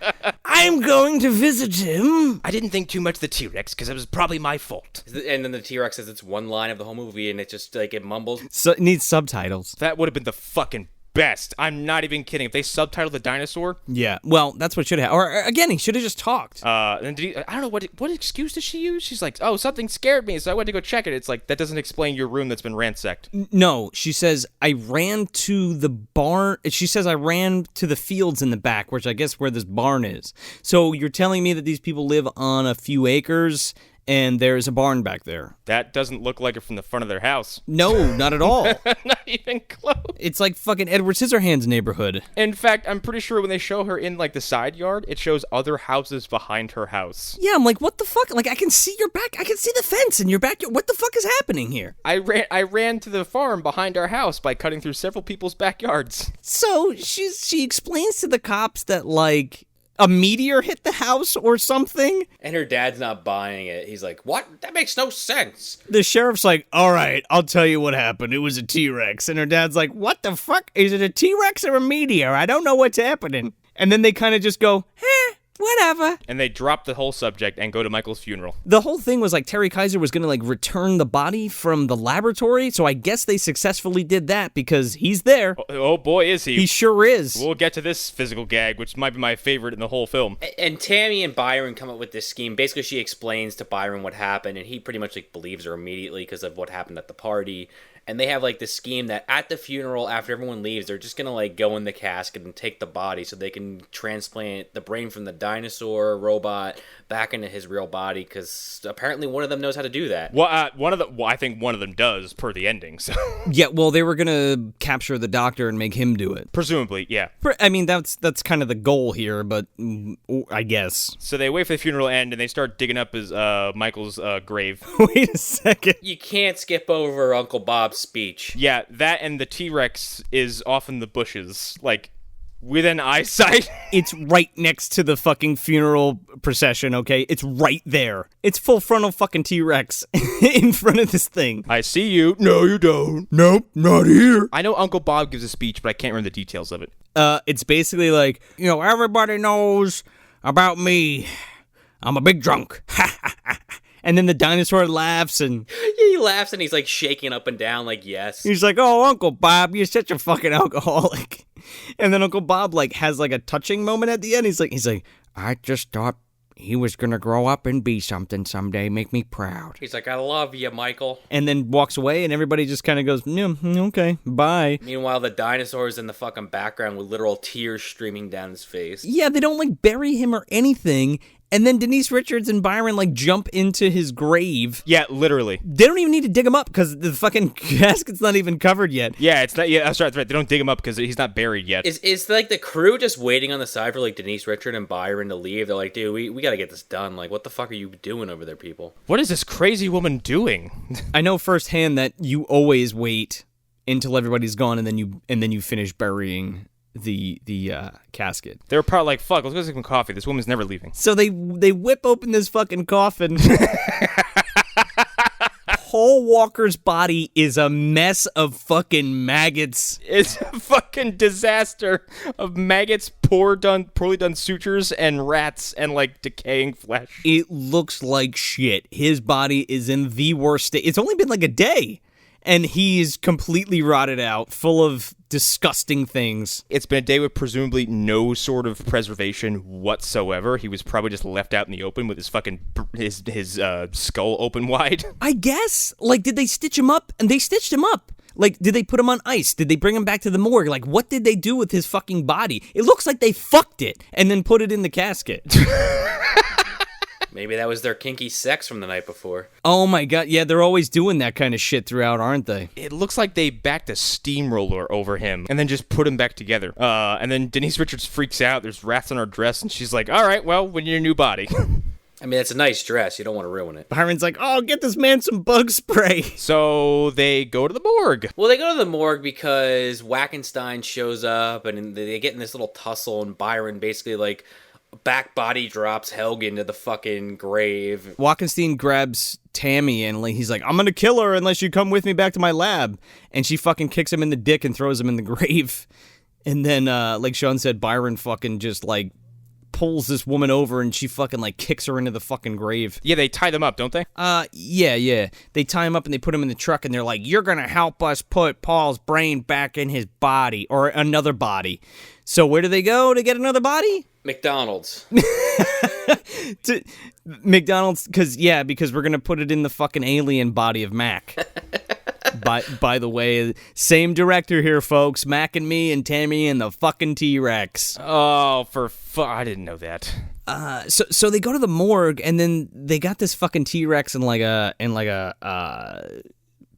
I'm going to visit him." I didn't think too much of the T-Rex because it was probably my fault. And then the T-Rex says it's one line of the whole movie, and it just, it mumbles. So it needs subtitles. That would have been the fucking best. I'm not even kidding. If they subtitled the dinosaur. Yeah, well, that's what should have. Or again, he should have just talked. And I don't know what excuse does she use? She's like, "Oh, something scared me, so I went to go check it." It's like, that doesn't explain your room that's been ransacked. No, she says, "I ran to the barn." She says, "I ran to the fields in the back," which I guess where this barn is. So you're telling me that these people live on a few acres and there's a barn back there? That doesn't look like it from the front of their house. No, not at all. Not even close. It's like fucking Edward Scissorhands' neighborhood. In fact, I'm pretty sure when they show her in, the side yard, it shows other houses behind her house. Yeah, I'm like, what the fuck? I can see your back. I can see the fence in your backyard. What the fuck is happening here? I ran to the farm behind our house by cutting through several people's backyards. So she explains to the cops that, a meteor hit the house or something? And her dad's not buying it. He's like, "What? That makes no sense." The sheriff's like, "All right, I'll tell you what happened. It was a T-Rex." And her dad's like, "What the fuck? Is it a T-Rex or a meteor? I don't know what's happening." And then they kind of just go, whatever. And they drop the whole subject and go to Michael's funeral. The whole thing was Terry Kiser was going to return the body from the laboratory. So I guess they successfully did that because he's there. Oh boy, is he. He sure is. We'll get to this physical gag, which might be my favorite in the whole film. And Tammy and Byron come up with this scheme. Basically, she explains to Byron what happened, and he pretty much believes her immediately because of what happened at the party. And they have this scheme that at the funeral, after everyone leaves, they're just gonna go in the casket and take the body so they can transplant the brain from the dinosaur robot back into his real body, because apparently one of them knows how to do that. Well, I think one of them does per the ending. So yeah, well, they were gonna capture the doctor and make him do it. Presumably, yeah. I mean, that's kind of the goal here, but I guess. So they wait for the funeral to end and they start digging up his Michael's grave. Wait a second. You can't skip over Uncle Bob's speech. Yeah, that and the T-Rex is off in the bushes, within eyesight. It's right next to the fucking funeral procession, okay? It's right there. It's full frontal fucking T-Rex in front of this thing. "I see you." "No, you don't." "Nope, not here." I know Uncle Bob gives a speech, but I can't remember the details of it. It's basically everybody knows about me. I'm a big drunk. And then the dinosaur laughs and He laughs and he's like shaking up and down like yes. he's like, oh, Uncle Bob, you're such a fucking alcoholic. And then Uncle Bob like has like a touching moment at the end. He's like, I just thought he was going to grow up and be something someday, make me proud. He's like, I love you, Michael. And then walks away, and everybody just kind of goes, yeah, okay, bye. Meanwhile, the dinosaur's in the fucking background with literal tears streaming down his face. Yeah, they don't like bury him or anything. And then Denise Richards and Byron like jump into his grave. Yeah, literally. They don't even need to dig him up because the fucking casket's not even covered yet. Yeah, it's not. Yeah, that's right. They don't dig him up because he's not buried yet. Is like the crew just waiting on the side for like Denise Richards and Byron to leave? They're like, dude, we got to get this done. Like, what the fuck are you doing over there, people? What is this crazy woman doing? I know firsthand that you always wait until everybody's gone and then you finish burying the casket. They were probably like, fuck, let's go get some coffee. This woman's never leaving. So they whip open this fucking coffin. Paul Walker's body is a mess of fucking maggots. It's a fucking disaster of maggots, poorly done sutures, and rats, and like decaying flesh. It looks like shit. His body is in the worst state. It's only been like a day, and he's completely rotted out, full of disgusting things. It's been a day with presumably no sort of preservation whatsoever. He was probably just left out in the open with his fucking his skull open wide. I guess. Like, did they stitch him up? And they stitched him up. Like, did they put him on ice? Did they bring him back to the morgue? Like, what did they do with his fucking body? It looks like they fucked it and then put it in the casket. Maybe that was their kinky sex from the night before. Oh my god, yeah, they're always doing that kind of shit throughout, aren't they? It looks like they backed a steamroller over him and then just put him back together. And then Denise Richards freaks out. There's rats on her dress, and she's like, all right, well, we need a new body. I mean, it's a nice dress. You don't want to ruin it. Byron's like, oh, get this man some bug spray. So they go to the morgue. Well, they go to the morgue because Wackenstein shows up, and they get in this little tussle, and Byron basically, like, back body drops Helge into the fucking grave. Wackenstein grabs Tammy and he's like, I'm gonna kill her unless you come with me back to my lab. And she fucking kicks him in the dick and throws him in the grave. And then, like Sean said, Byron fucking just like pulls this woman over and she fucking like kicks her into the fucking grave. Yeah, they tie them up, don't they? Yeah. They tie him up and they put him in the truck and they're like, you're gonna help us put Paul's brain back in his body or another body. So where do they go to get another body? McDonald's. McDonald's, because we're going to put it in the fucking alien body of Mac. By the way, same director here, folks. Mac and me and Tammy and the fucking T-Rex. Oh, I didn't know that. So they go to the morgue and then they got this fucking T-Rex in like a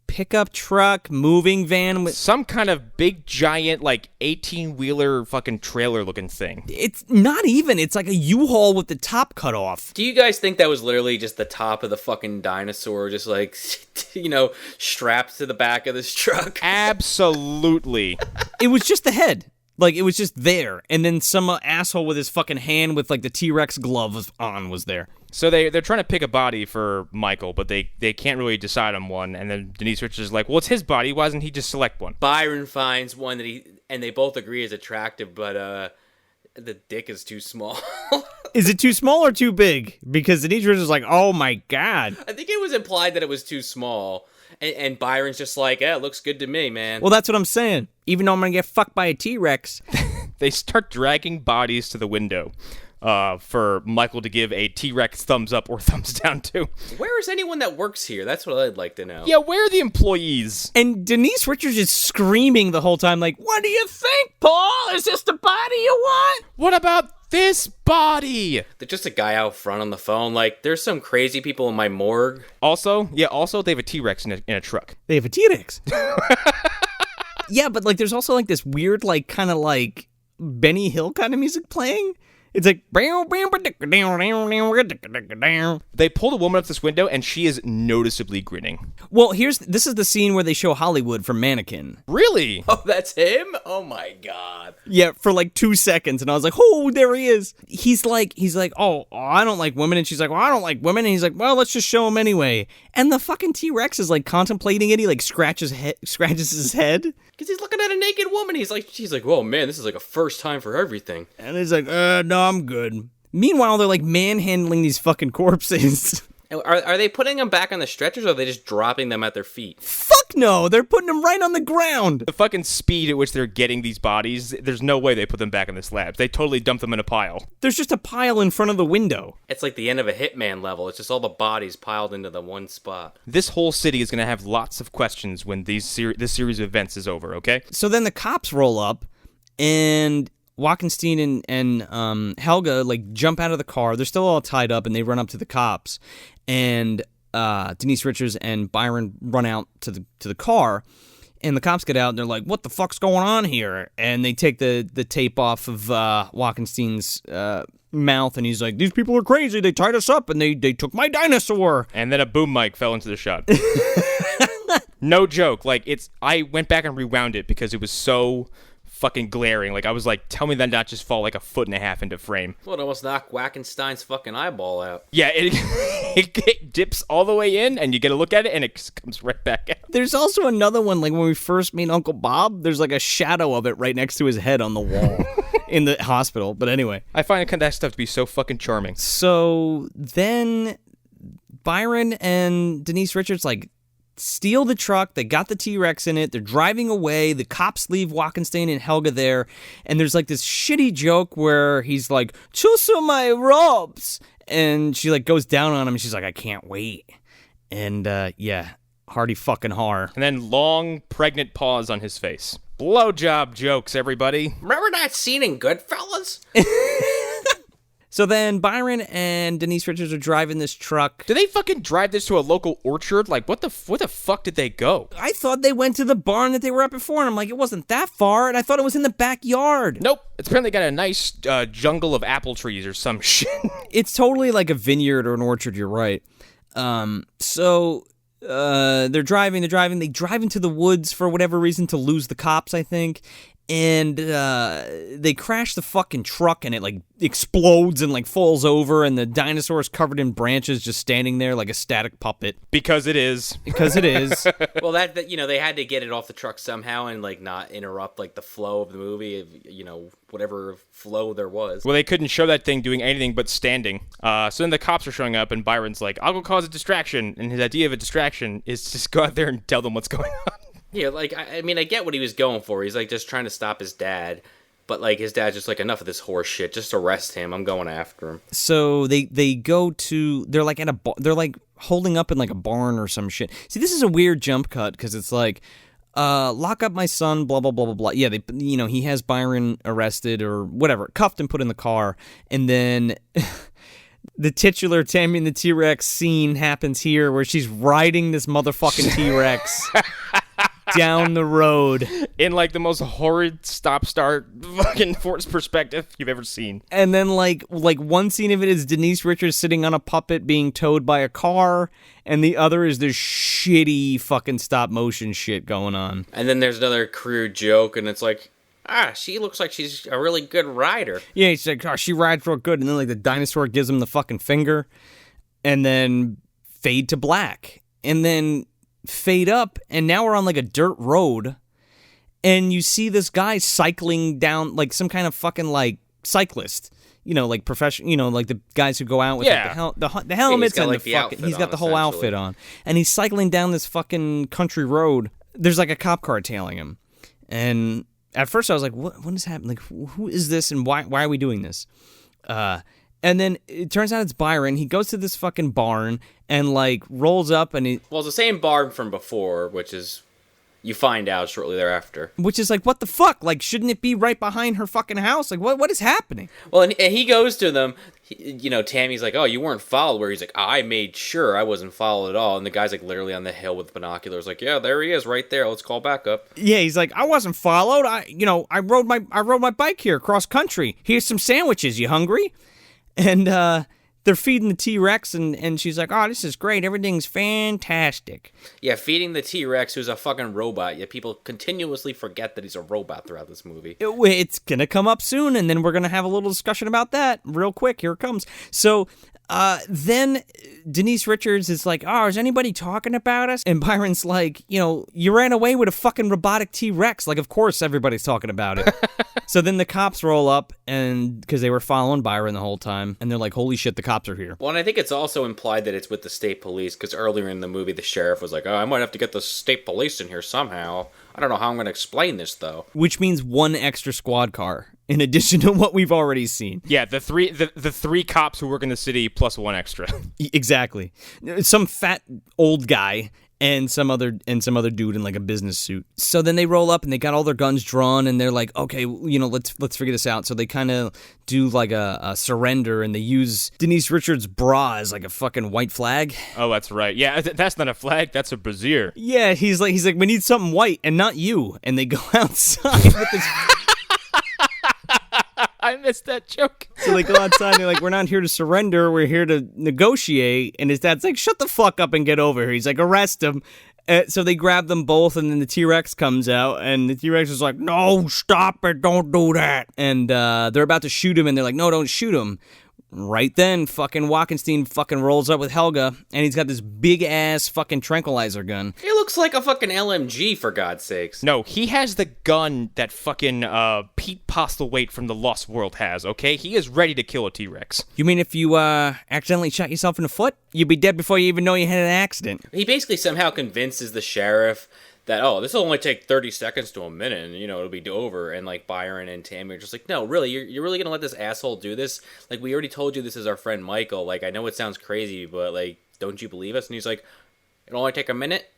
pickup truck, moving van with some kind of big giant like 18-wheeler fucking trailer looking thing. It's not even. It's like a U-Haul with the top cut off. Do you guys think that was literally just the top of the fucking dinosaur, just like, strapped to the back of this truck? Absolutely. It was just the head. Like, it was just there. And then some asshole with his fucking hand with, like, the T-Rex glove on was there. So they're trying to pick a body for Michael, but they can't really decide on one. And then Denise Richards is like, well, it's his body. Why doesn't he just select one? Byron finds one and they both agree is attractive, but the dick is too small. Is it too small or too big? Because Denise Richards is like, oh my god. I think it was implied that it was too small. And Byron's just like, yeah, it looks good to me, man. Well, that's what I'm saying. Even though I'm going to get fucked by a T-Rex. They start dragging bodies to the window for Michael to give a T-Rex thumbs up or thumbs down to. Where is anyone that works here? That's what I'd like to know. Yeah, where are the employees? And Denise Richards is screaming the whole time like, what do you think, Paul? Is this the body you want? What about this body? There's just a guy out front on the phone like, there's some crazy people in my morgue. Also, they have a T-Rex in a truck. They have a T-Rex. Yeah, but like there's also like this weird like kind of like Benny Hill kind of music playing. It's like they pull the woman up this window and she is noticeably grinning. Well, this is the scene where they show Hollywood from Mannequin. Really? Oh, that's him? Oh my god. Yeah, for like 2 seconds, and I was like, oh, there he is. He's like, oh, I don't like women, and she's like, well, I don't like women, and he's like, well, let's just show him anyway. And the fucking T-Rex is like contemplating it. He like scratches his head. Because he's looking at a naked woman. She's like, oh man, this is like a first time for everything. And he's like, no, I'm good. Meanwhile, they're like manhandling these fucking corpses. Are they putting them back on the stretchers, or are they just dropping them at their feet? Fuck no, they're putting them right on the ground. The fucking speed at which they're getting these bodies, there's no way they put them back in the slabs. They totally dump them in a pile. There's just a pile in front of the window. It's like the end of a Hitman level. It's just all the bodies piled into the one spot. This whole city is going to have lots of questions when this series of events is over, okay? So then the cops roll up, and Walkenstein and Helga like jump out of the car. They're still all tied up, and they run up to the cops. And Denise Richards and Byron run out to the car, and the cops get out, and they're like, "What the fuck's going on here?" And they take the tape off of Walkenstein's mouth, and he's like, "These people are crazy. They tied us up, and they took my dinosaur." And then a boom mic fell into the shot. No joke. Like, I went back and rewound it because it was so fucking glaring. Like, I was like, tell me that not just fall like a foot and a half into frame. Well, it almost knocked Wackenstein's fucking eyeball out. Yeah, it dips all the way in, and you get a look at it, and it comes right back out. There's also another one, like when we first meet Uncle Bob, there's like a shadow of it right next to his head on the wall in the hospital. But anyway. I find that stuff to be so fucking charming. So then Byron and Denise Richards, like, steal the truck. They got the T-Rex in it. They're driving away. The cops leave Walkenstein and Helga there. And there's like this shitty joke where he's like, "Choose my robes." And she like goes down on him, and she's like, "I can't wait." And yeah, hearty fucking har. And then long, pregnant pause on his face. Blowjob jokes, everybody. Remember that scene in Goodfellas? So then Byron and Denise Richards are driving this truck. Do they fucking drive this to a local orchard? Like, where the fuck did they go? I thought they went to the barn that they were at before, and I'm like, it wasn't that far, and I thought it was in the backyard. Nope. It's apparently got a nice jungle of apple trees or some shit. It's totally like a vineyard or an orchard, you're right. So they're driving. They drive into the woods for whatever reason to lose the cops, I think. And they crash the fucking truck, and it like explodes and like falls over, and the dinosaur is covered in branches, just standing there like a static puppet. Because it is. Well, that you know, they had to get it off the truck somehow and like not interrupt like the flow of the movie, you know, whatever flow there was. Well, they couldn't show that thing doing anything but standing. So then the cops are showing up, and Byron's like, "I'll go cause a distraction," and his idea of a distraction is to just go out there and tell them what's going on. Yeah, like, I mean, I get what he was going for. He's, like, just trying to stop his dad. But, like, his dad's just like, enough of this horse shit. Just arrest him. I'm going after him. So they go to... They're, like, they're, like, holding up in, like, a barn or some shit. See, this is a weird jump cut, because it's like, lock up my son, blah, blah, blah, blah, blah. Yeah, he has Byron arrested or whatever, cuffed and put in the car. And then... The titular Tammy and the T-Rex scene happens here, where she's riding this motherfucking T-Rex down the road in like the most horrid stop-start fucking forced perspective you've ever seen. And then like one scene of it is Denise Richards sitting on a puppet being towed by a car, and the other is this shitty fucking stop motion shit going on. And then there's another crude joke, and it's like, she looks like she's a really good rider. Yeah, he's like, she rides real good. And then, like, the dinosaur gives him the fucking finger. And then fade to black. And then fade up. And now we're on, like, a dirt road. And you see this guy cycling down, like, some kind of fucking, like, cyclist. You know, like, professional, you know, like, the guys who go out with like, the helmets and the fucking... He's got the whole outfit on. And he's cycling down this fucking country road. There's, like, a cop car tailing him. And... At first, I was like, what is happening? Like, who is this, and why are we doing this? And then it turns out it's Byron. He goes to this fucking barn and, like, rolls up, and Well, it's the same barn from before, which is... You find out shortly thereafter. Which is like, what the fuck? Like, shouldn't it be right behind her fucking house? Like, what is happening? Well, and he goes to them. You know, Tammy's like, "Oh, you weren't followed." Where he's like, "I made sure I wasn't followed at all." And the guy's like, literally on the hill with binoculars, like, "Yeah, there he is, right there. Let's call back up." Yeah, he's like, "I wasn't followed. I rode my bike here cross country. Here's some sandwiches. You hungry?" And they're feeding the T-Rex, and she's like, "Oh, this is great. Everything's fantastic." Yeah, feeding the T-Rex, who's a fucking robot. Yet people continuously forget that he's a robot throughout this movie. It's going to come up soon, and then we're going to have a little discussion about that real quick. Here it comes. So Then Denise Richards is like, oh, is anybody talking about us? And Byron's like, you ran away with a fucking robotic T-Rex. Like, of course everybody's talking about it. So then the cops roll up, and because they were following Byron the whole time, and they're like, holy shit, the cops are here. Well, and I think it's also implied that it's with the state police, because earlier in the movie, the sheriff was like, oh, I might have to get the state police in here somehow. I don't know how I'm going to explain this, though. Which means one extra squad car, in addition to what we've already seen. Yeah, the three cops who work in the city plus one extra. Exactly. Some fat old guy and some other dude in like a business suit. So then they roll up and they got all their guns drawn and they're like, okay, let's figure this out. So they kind of do like a surrender and they use Denise Richards' bra as like a fucking white flag. Oh, that's right. Yeah, that's not a flag. That's a brassiere. Yeah, he's like, we need something white and not you. And they go outside with this. I missed that joke. So they go outside and they're like, we're not here to surrender, we're here to negotiate. And his dad's like, shut the fuck up and get over here. He's like, arrest him. So they grab them both, and then the T-Rex comes out, and the T-Rex is like, no, stop it, don't do that. And they're about to shoot him, and they're like, no, don't shoot him. Right then, fucking Walkenstein fucking rolls up with Helga, and he's got this big-ass fucking tranquilizer gun. It looks like a fucking LMG, for God's sakes. No, he has the gun that fucking Pete Postlewaite from The Lost World has, okay? He is ready to kill a T-Rex. You mean if you accidentally shot yourself in the foot, you'd be dead before you even know you had an accident? He basically somehow convinces the sheriff that, oh, this will only take 30 seconds to a minute, and, it'll be over. And, like, Byron and Tammy are just like, no, really, you're really going to let this asshole do this? Like, we already told you this is our friend Michael. Like, I know it sounds crazy, but, like, don't you believe us? And he's like, it'll only take a minute?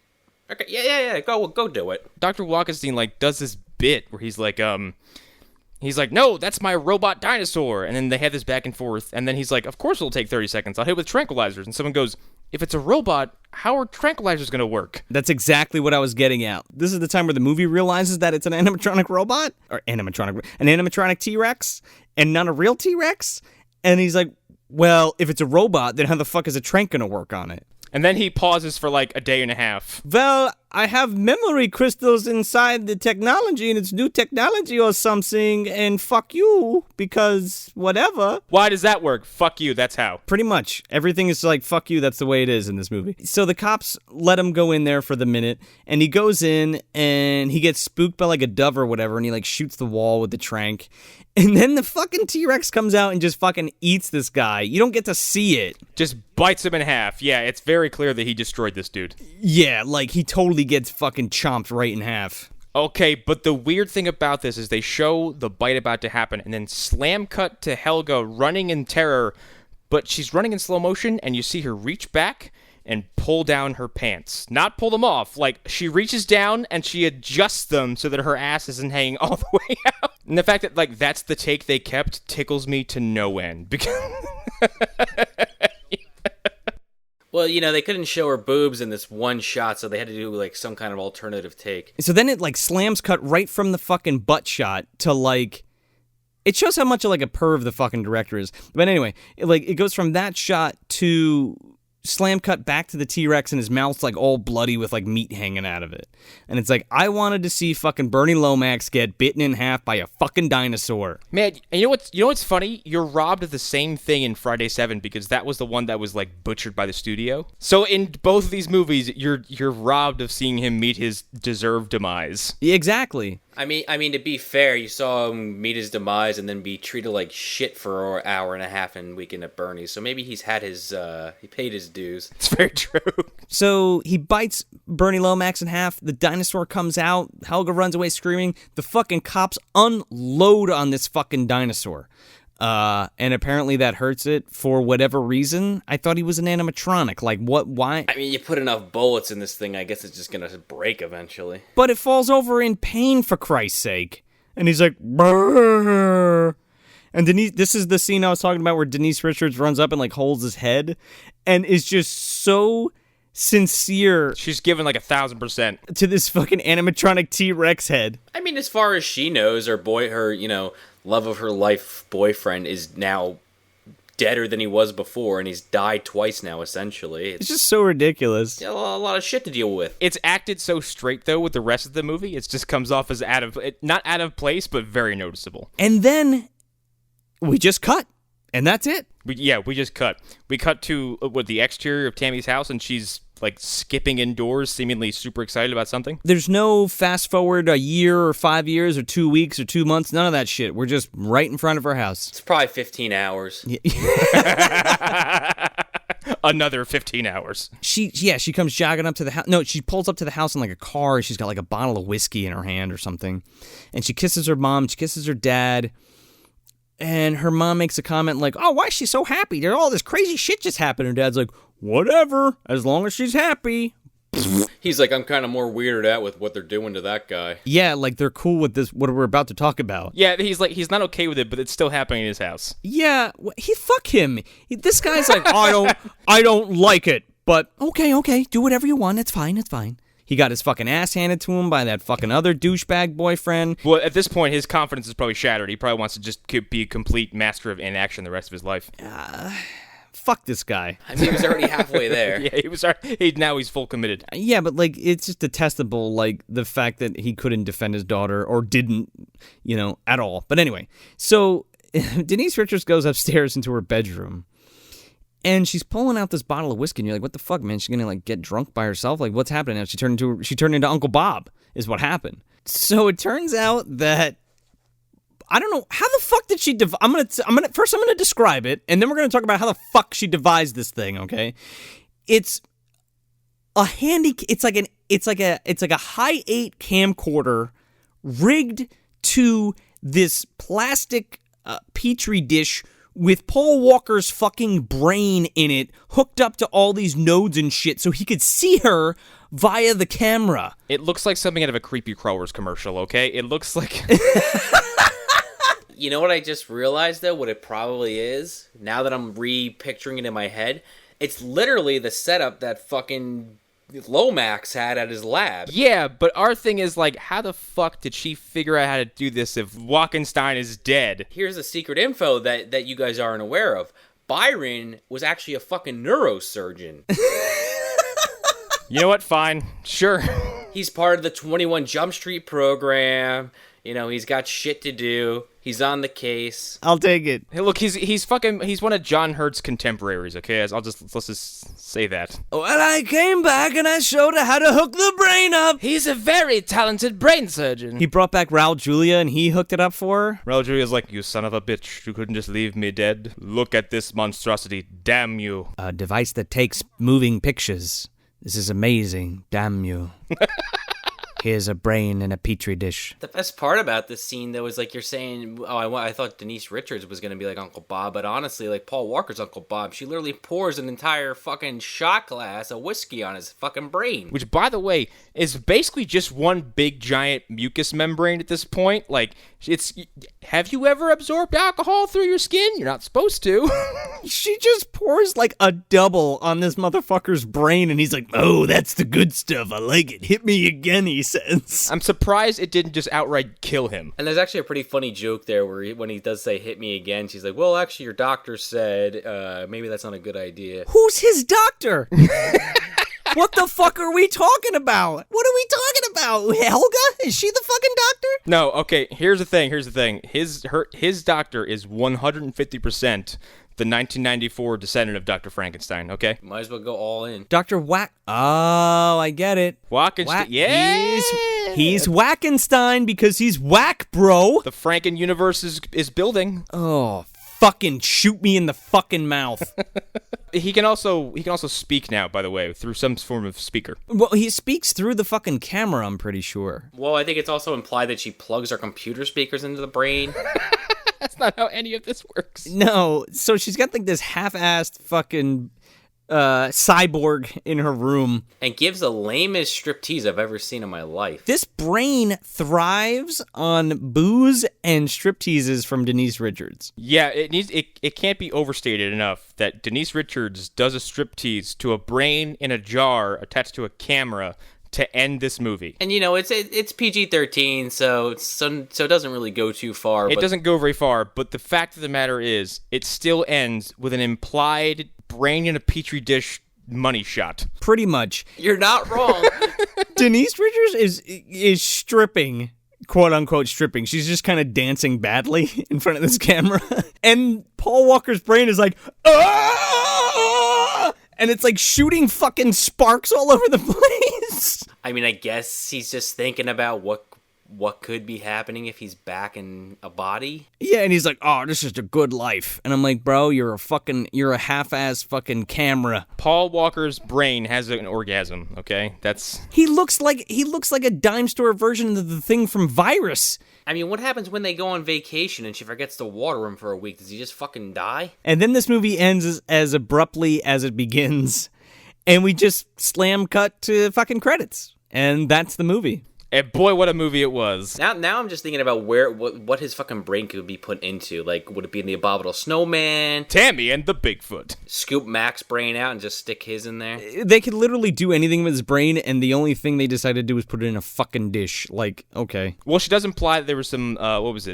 Okay, yeah, go do it. Dr. Walkenstein, like, does this bit where he's like, no, that's my robot dinosaur. And then they have this back and forth. And then he's like, of course it'll take 30 seconds. I'll hit it with tranquilizers. And someone goes, if it's a robot, how are tranquilizers going to work? That's exactly what I was getting at. This is the time where the movie realizes that it's an animatronic robot, or an animatronic T-Rex, and not a real T-Rex. And he's like, well, if it's a robot, then how the fuck is a trank going to work on it? And then he pauses for like a day and a half. Well, I have memory crystals inside the technology, and it's new technology or something, and fuck you, because whatever. Why does that work? Fuck you, that's how. Pretty much. Everything is like, fuck you, that's the way it is in this movie. So the cops let him go in there for the minute, and he goes in, and he gets spooked by like a dove or whatever, and he like shoots the wall with the trank. And then the fucking T-Rex comes out and just fucking eats this guy. You don't get to see it. Just bites him in half. Yeah, it's very clear that he destroyed this dude. Yeah, like he totally gets fucking chomped right in half. Okay, but the weird thing about this is they show the bite about to happen and then slam cut to Helga running in terror, but she's running in slow motion and you see her reach back and pull down her pants. Not pull them off. Like, she reaches down and she adjusts them so that her ass isn't hanging all the way out. And the fact that, like, that's the take they kept tickles me to no end. Because... Well, they couldn't show her boobs in this one shot, so they had to do, like, some kind of alternative take. So then it, like, slams cut right from the fucking butt shot to, like... It shows how much of, like, a perv the fucking director is. But anyway, it goes from that shot to... slam cut back to the T-Rex and his mouth's like all bloody with like meat hanging out of it. And it's like, I wanted to see fucking Bernie Lomax get bitten in half by a fucking dinosaur. Man, and you know what's funny? You're robbed of the same thing in Friday 7 because that was the one that was like butchered by the studio. So in both of these movies, you're robbed of seeing him meet his deserved demise. Yeah, exactly. I mean, to be fair, you saw him meet his demise and then be treated like shit for an hour and a half in Weekend at Bernie's. So maybe he's had his, he paid his dues. It's very true. So he bites Bernie Lomax in half. The dinosaur comes out. Helga runs away screaming. The fucking cops unload on this fucking dinosaur. And apparently that hurts it for whatever reason. I thought he was an animatronic. Like, what? Why? I mean, you put enough bullets in this thing, I guess it's just gonna break eventually. But it falls over in pain, for Christ's sake. And he's like, brrr. And Denise, this is the scene I was talking about where Denise Richards runs up and, like, holds his head and is just so sincere. She's given, like, 1,000% to this fucking animatronic T-Rex head. I mean, as far as she knows, her love of her life boyfriend is now deader than he was before, and he's died twice now, essentially. It's just so ridiculous. A lot of shit to deal with. It's acted so straight, though, with the rest of the movie. It just comes off as not out of place, but very noticeable. And then we just cut. And that's it. We just cut. We cut to the exterior of Tammy's house, and she's like skipping indoors, seemingly super excited about something. There's no fast forward a year or 5 years or 2 weeks or 2 months. None of that shit. We're just right in front of her house. It's probably 15 hours. Another 15 hours. She comes jogging up to the house. No, she pulls up to the house in like a car. She's got like a bottle of whiskey in her hand or something. And she kisses her mom. She kisses her dad. And her mom makes a comment like, oh, why is she so happy? There's all this crazy shit just happened. Her dad's like, whatever, as long as she's happy. He's like, I'm kind of more weirded out with what they're doing to that guy. Yeah, like they're cool with this, what we're about to talk about. Yeah, he's not okay with it, but it's still happening in his house. Yeah, fuck him. This guy's like, I don't like it, but okay, do whatever you want. It's fine. He got his fucking ass handed to him by that fucking other douchebag boyfriend. Well, at this point, his confidence is probably shattered. He probably wants to just be a complete master of inaction the rest of his life. Fuck this guy. I mean, he was already halfway there. Yeah, now he's full committed. Yeah, but like it's just detestable, like the fact that he couldn't defend his daughter or didn't, at all. But anyway, so Denise Richards goes upstairs into her bedroom. And she's pulling out this bottle of whiskey, and you're like, what the fuck, man? She's gonna like get drunk by herself? Like, what's happening now? She turned into Uncle Bob, is what happened. So it turns out that I don't know how the fuck did she I'm gonna describe it, and then we're gonna talk about how the fuck she devised this thing, okay? It's a it's like a high 8 camcorder rigged to this plastic petri dish with Paul Walker's fucking brain in it, hooked up to all these nodes and shit so he could see her via the camera. It looks like something out of a Creepy Crawlers commercial, okay? It looks like... You know what I just realized, though? What it probably is? Now that I'm re-picturing it in my head, it's literally the setup that fucking Lomax had at his lab. Yeah, but our thing is, like, how the fuck did she figure out how to do this if Walkenstein is dead? Here's the secret info that you guys aren't aware of. Byron was actually a fucking neurosurgeon. You know what? Fine. Sure. He's part of the 21 Jump Street program. He's got shit to do. He's on the case. I'll take it. Hey, look, he's one of John Hurt's contemporaries, okay? Let's just say that. Well, I came back and I showed her how to hook the brain up. He's a very talented brain surgeon. He brought back Raul Julia and he hooked it up for her. Raul Julia's like, you son of a bitch, you couldn't just leave me dead. Look at this monstrosity, damn you. A device that takes moving pictures. This is amazing, damn you. Here's a brain in a petri dish. The best part about this scene, though, is like you're saying, I thought Denise Richards was going to be like Uncle Bob, but honestly, like Paul Walker's Uncle Bob, she literally pours an entire fucking shot glass of whiskey on his fucking brain. Which, by the way, is basically just one big giant mucous membrane at this point. Like, have you ever absorbed alcohol through your skin? You're not supposed to. She just pours like a double on this motherfucker's brain, and he's like, oh, that's the good stuff. I like it. Hit me again, he says. I'm surprised it didn't just outright kill him. And there's actually a pretty funny joke there where when he does say hit me again, she's like, well, actually, your doctor said maybe that's not a good idea. Who's his doctor? What the fuck are we talking about? What are we talking about? Helga? Is she the fucking doctor? No, okay, here's the thing. His doctor is 150% the 1994 descendant of Dr. Frankenstein, okay? Might as well go all in. Dr. Wack. Oh, I get it. Wackenstein. Yeah. He's Wackenstein because he's whack, bro. The Franken universe is building. Oh, fucking shoot me in the fucking mouth. He can also speak now, by the way, through some form of speaker. Well, he speaks through the fucking camera, I'm pretty sure. Well, I think it's also implied that she plugs her computer speakers into the brain. That's not how any of this works. No, so she's got like this half-assed fucking cyborg in her room. And gives the lamest striptease I've ever seen in my life. This brain thrives on booze and stripteases from Denise Richards. Yeah, it can't be overstated enough that Denise Richards does a striptease to a brain in a jar attached to a camera to end this movie. And it's PG-13, so it doesn't really go too far. It doesn't go very far, but the fact of the matter is, it still ends with an implied brain in a petri dish money shot. Pretty much. You're not wrong. Denise Richards is stripping quote unquote stripping. She's just kind of dancing badly in front of this camera. And Paul Walker's brain is like, ah! And it's like shooting fucking sparks all over the place. I mean, I guess he's just thinking about what could be happening if he's back in a body. Yeah, and he's like, oh, this is a good life. And I'm like, bro, you're a half-ass fucking camera. Paul Walker's brain has an orgasm, okay? He looks like a dime store version of the thing from Virus. I mean, what happens when they go on vacation and she forgets to water him for a week? Does he just fucking die? And then this movie ends as abruptly as it begins, and we just slam cut to fucking credits. And that's the movie. And boy, what a movie it was. Now I'm just thinking about what his fucking brain could be put into. Like, would it be in the Abominable Snowman? Tammy and the Bigfoot. Scoop Mac's brain out and just stick his in there? They could literally do anything with his brain, and the only thing they decided to do was put it in a fucking dish. Like, okay. Well, she does imply that there were some,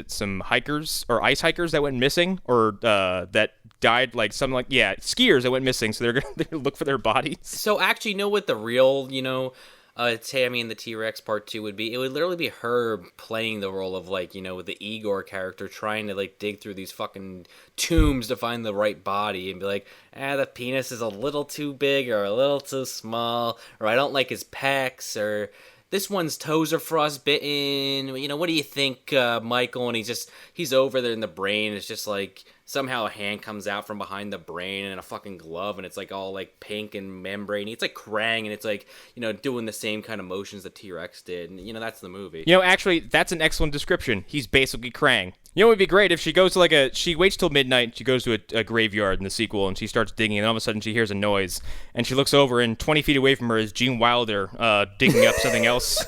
some hikers, or ice hikers that went missing, or that died, like, something like, skiers that went missing, so they're gonna look for their bodies. So actually, you know what the real, Tammy and the T-Rex part 2 would be? It would literally be her playing the role of, like, the Igor character trying to, like, dig through these fucking tombs to find the right body and be like, the penis is a little too big or a little too small, or I don't like his pecs, or this one's toes are frostbitten. What do you think, Michael? And he's over there in the brain. It's just like somehow a hand comes out from behind the brain and a fucking glove, and it's like all like pink and membrane. It's like Krang, and it's like, doing the same kind of motions that T-Rex did. And, that's the movie. Actually, that's an excellent description. He's basically Krang. It would be great if she goes to she waits till midnight, she goes to a graveyard in the sequel, and she starts digging, and all of a sudden she hears a noise, and she looks over, and 20 feet away from her is Gene Wilder digging up something else.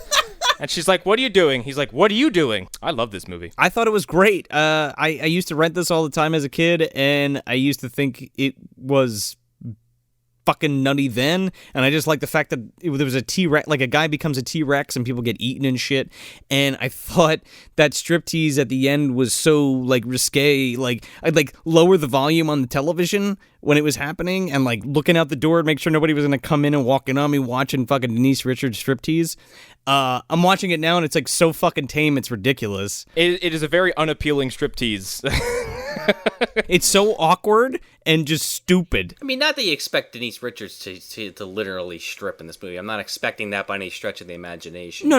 And she's like, what are you doing? He's like, what are you doing? I love this movie. I thought it was great. I used to rent this all the time as a kid, and I used to think it was fucking nutty then, and I just like the fact that there was a T-Rex, like a guy becomes a T-Rex and people get eaten and shit, and I thought that striptease at the end was so like risque, like I'd like lower the volume on the television when it was happening and like looking out the door to make sure nobody was gonna come in and walk in on me watching fucking Denise Richards striptease. I'm watching it now and it's like so fucking tame, it's ridiculous. It is a very unappealing striptease. It's so awkward and just stupid. I mean, not that you expect Denise Richards to literally strip in this movie. I'm not expecting that by any stretch of the imagination. No.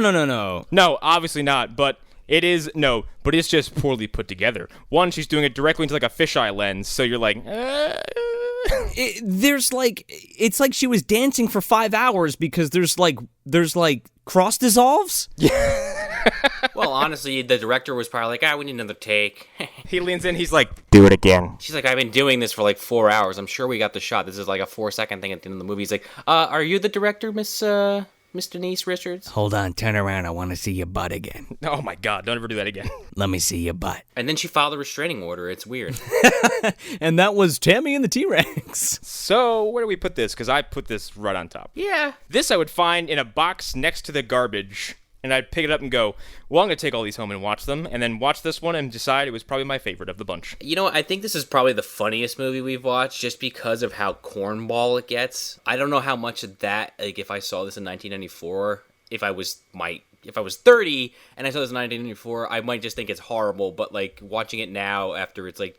No, obviously not, but it's just poorly put together. One, she's doing it directly into like a fisheye lens, so you're like, it's like she was dancing for 5 hours because there's like cross dissolves. Yeah. Well, honestly, the director was probably like, we need another take. He leans in, he's like, do it again. She's like, I've been doing this for like 4 hours. I'm sure we got the shot. This is like a 4-second thing at the end of the movie. He's like, are you the director, Miss Denise Richards? Hold on, turn around. I want to see your butt again. Oh my God, don't ever do that again. Let me see your butt. And then she filed a restraining order. It's weird. And that was Tammy and the T-Rex. So, where do we put this? Because I put this right on top. Yeah. This I would find in a box next to the garbage. And I'd pick it up and go, well, I'm going to take all these home and watch them, and then watch this one and decide it was probably my favorite of the bunch. I think this is probably the funniest movie we've watched just because of how cornball it gets. I don't know how much of that, like, if I saw this in 1994, if I was 30 and I saw this in 1994, I might just think it's horrible, but, like, watching it now after it's, like,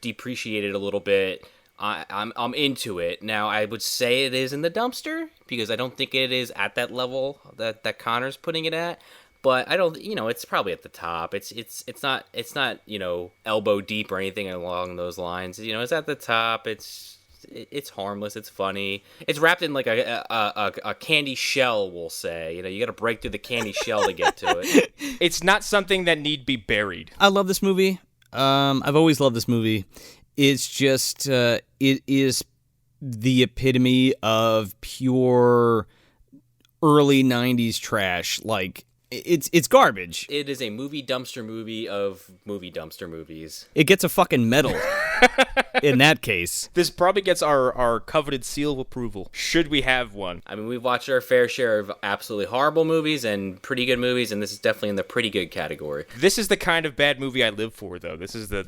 depreciated a little bit, I'm into it. Now, I would say it is in the dumpster because I don't think it is at that level that Connor's putting it at. But I don't, it's probably at the top. It's not elbow deep or anything along those lines. It's at the top. It's harmless. It's funny. It's wrapped in like a candy shell, we'll say. You got to break through the candy shell to get to it. It's not something that need be buried. I love this movie. I've always loved this movie. It's just, it is the epitome of pure early 90s trash. Like, it's garbage. It is a movie dumpster movie of movie dumpster movies. It gets a fucking medal in that case. This probably gets our coveted seal of approval, should we have one. I mean, we've watched our fair share of absolutely horrible movies and pretty good movies, and this is definitely in the pretty good category. This is the kind of bad movie I live for, though. This is the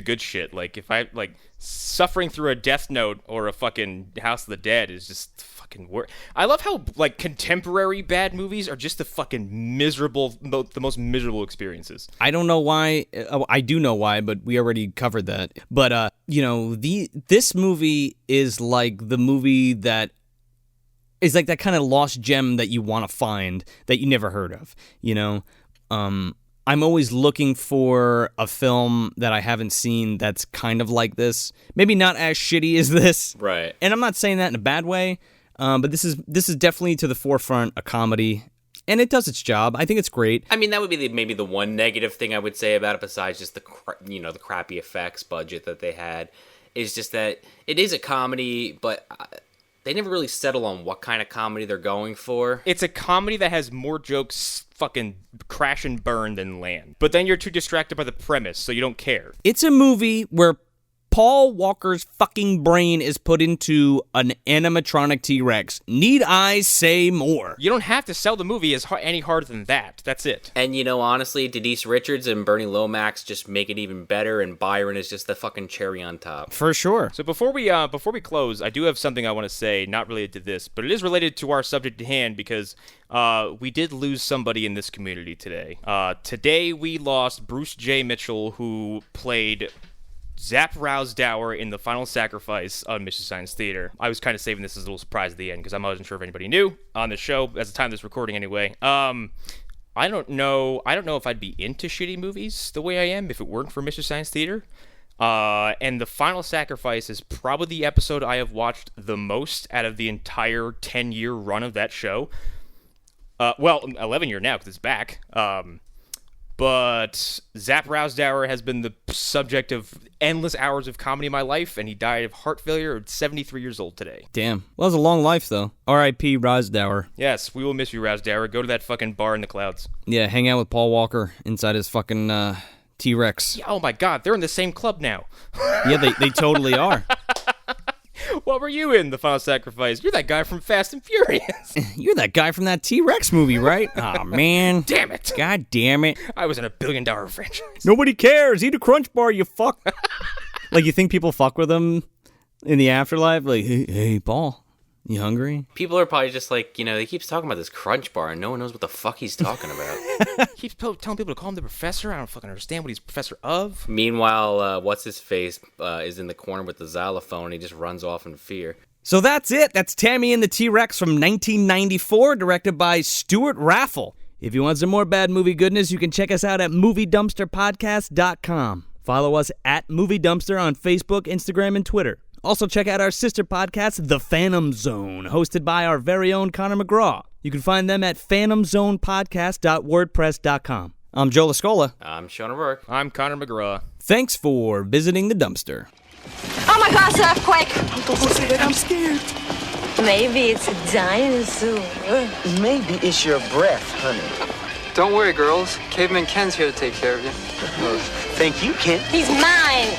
good shit. Like, if I, like, suffering through a Death Note or a fucking House of the Dead is just fucking I love how like contemporary bad movies are just the fucking miserable, the most miserable experiences. I don't know why. I do know why, but we already covered that. But this movie is like the movie that is like that kind of lost gem that you want to find that you never heard of. I'm always looking for a film that I haven't seen that's kind of like this. Maybe not as shitty as this. Right. And I'm not saying that in a bad way, but this is definitely to the forefront a comedy, and it does its job. I think it's great. I mean, that would be maybe the one negative thing I would say about it, besides just the crappy effects budget that they had, is just that it is a comedy, but they never really settle on what kind of comedy they're going for. It's a comedy that has more jokes fucking crash and burn than land. But then you're too distracted by the premise, so you don't care. It's a movie where Paul Walker's fucking brain is put into an animatronic T-Rex. Need I say more? You don't have to sell the movie any harder than that. That's it. And honestly, Denise Richards and Bernie Lomax just make it even better, and Byron is just the fucking cherry on top. For sure. So before we close, I do have something I want to say, not related to this, but it is related to our subject at hand, because we did lose somebody in this community today. Today we lost Bruce J. Mitchell, who played Zap Rousdower in The Final Sacrifice on Mystery Science Theater. I was kind of saving this as a little surprise at the end because I wasn't sure if anybody knew on the show at the time of this recording anyway. I don't know if I'd be into shitty movies the way I am if it weren't for Mystery Science Theater. And The Final Sacrifice is probably the episode I have watched the most out of the entire 10-year run of that show. 11 year now because it's back. But Zap Rousdower has been the subject of endless hours of comedy in my life, and he died of heart failure at 73 years old today. Damn. Well, it was a long life, though. R.I.P. Rousdower. Yes, we will miss you, Rousdower. Go to that fucking bar in the clouds. Yeah, hang out with Paul Walker inside his fucking T-Rex. Yeah, oh my god, they're in the same club now. Yeah, they totally are. What were you in, The Final Sacrifice? You're that guy from Fast and Furious. You're that guy from that T-Rex movie, right? Aw, man. Damn it. God damn it. I was in $1 billion franchise. Nobody cares. Eat a Crunch Bar, you fuck. Like, you think people fuck with him in the afterlife? Like, hey, Paul, you hungry? People are probably just like, he keeps talking about this Crunch Bar, and no one knows what the fuck he's talking about. He keeps telling people to call him the professor. I don't fucking understand what he's professor of. Meanwhile, what's-his-face is in the corner with the xylophone, and he just runs off in fear. So that's it. That's Tammy and the T-Rex from 1994, directed by Stewart Raffill. If you want some more bad movie goodness, you can check us out at MovieDumpsterPodcast.com. Follow us at Movie Dumpster on Facebook, Instagram, and Twitter. Also check out our sister podcast, The Phantom Zone, hosted by our very own Connor McGraw. You can find them at phantomzonepodcast.wordpress.com. I'm Joe Lascola. I'm Sean O'Rourke. I'm Connor McGraw. Thanks for visiting the dumpster. Oh my gosh, earthquake! Don't say that, I'm scared. Maybe it's a dinosaur. Maybe it's your breath, honey. Don't worry, girls. Caveman Ken's here to take care of you. Thank you, Ken. He's mine!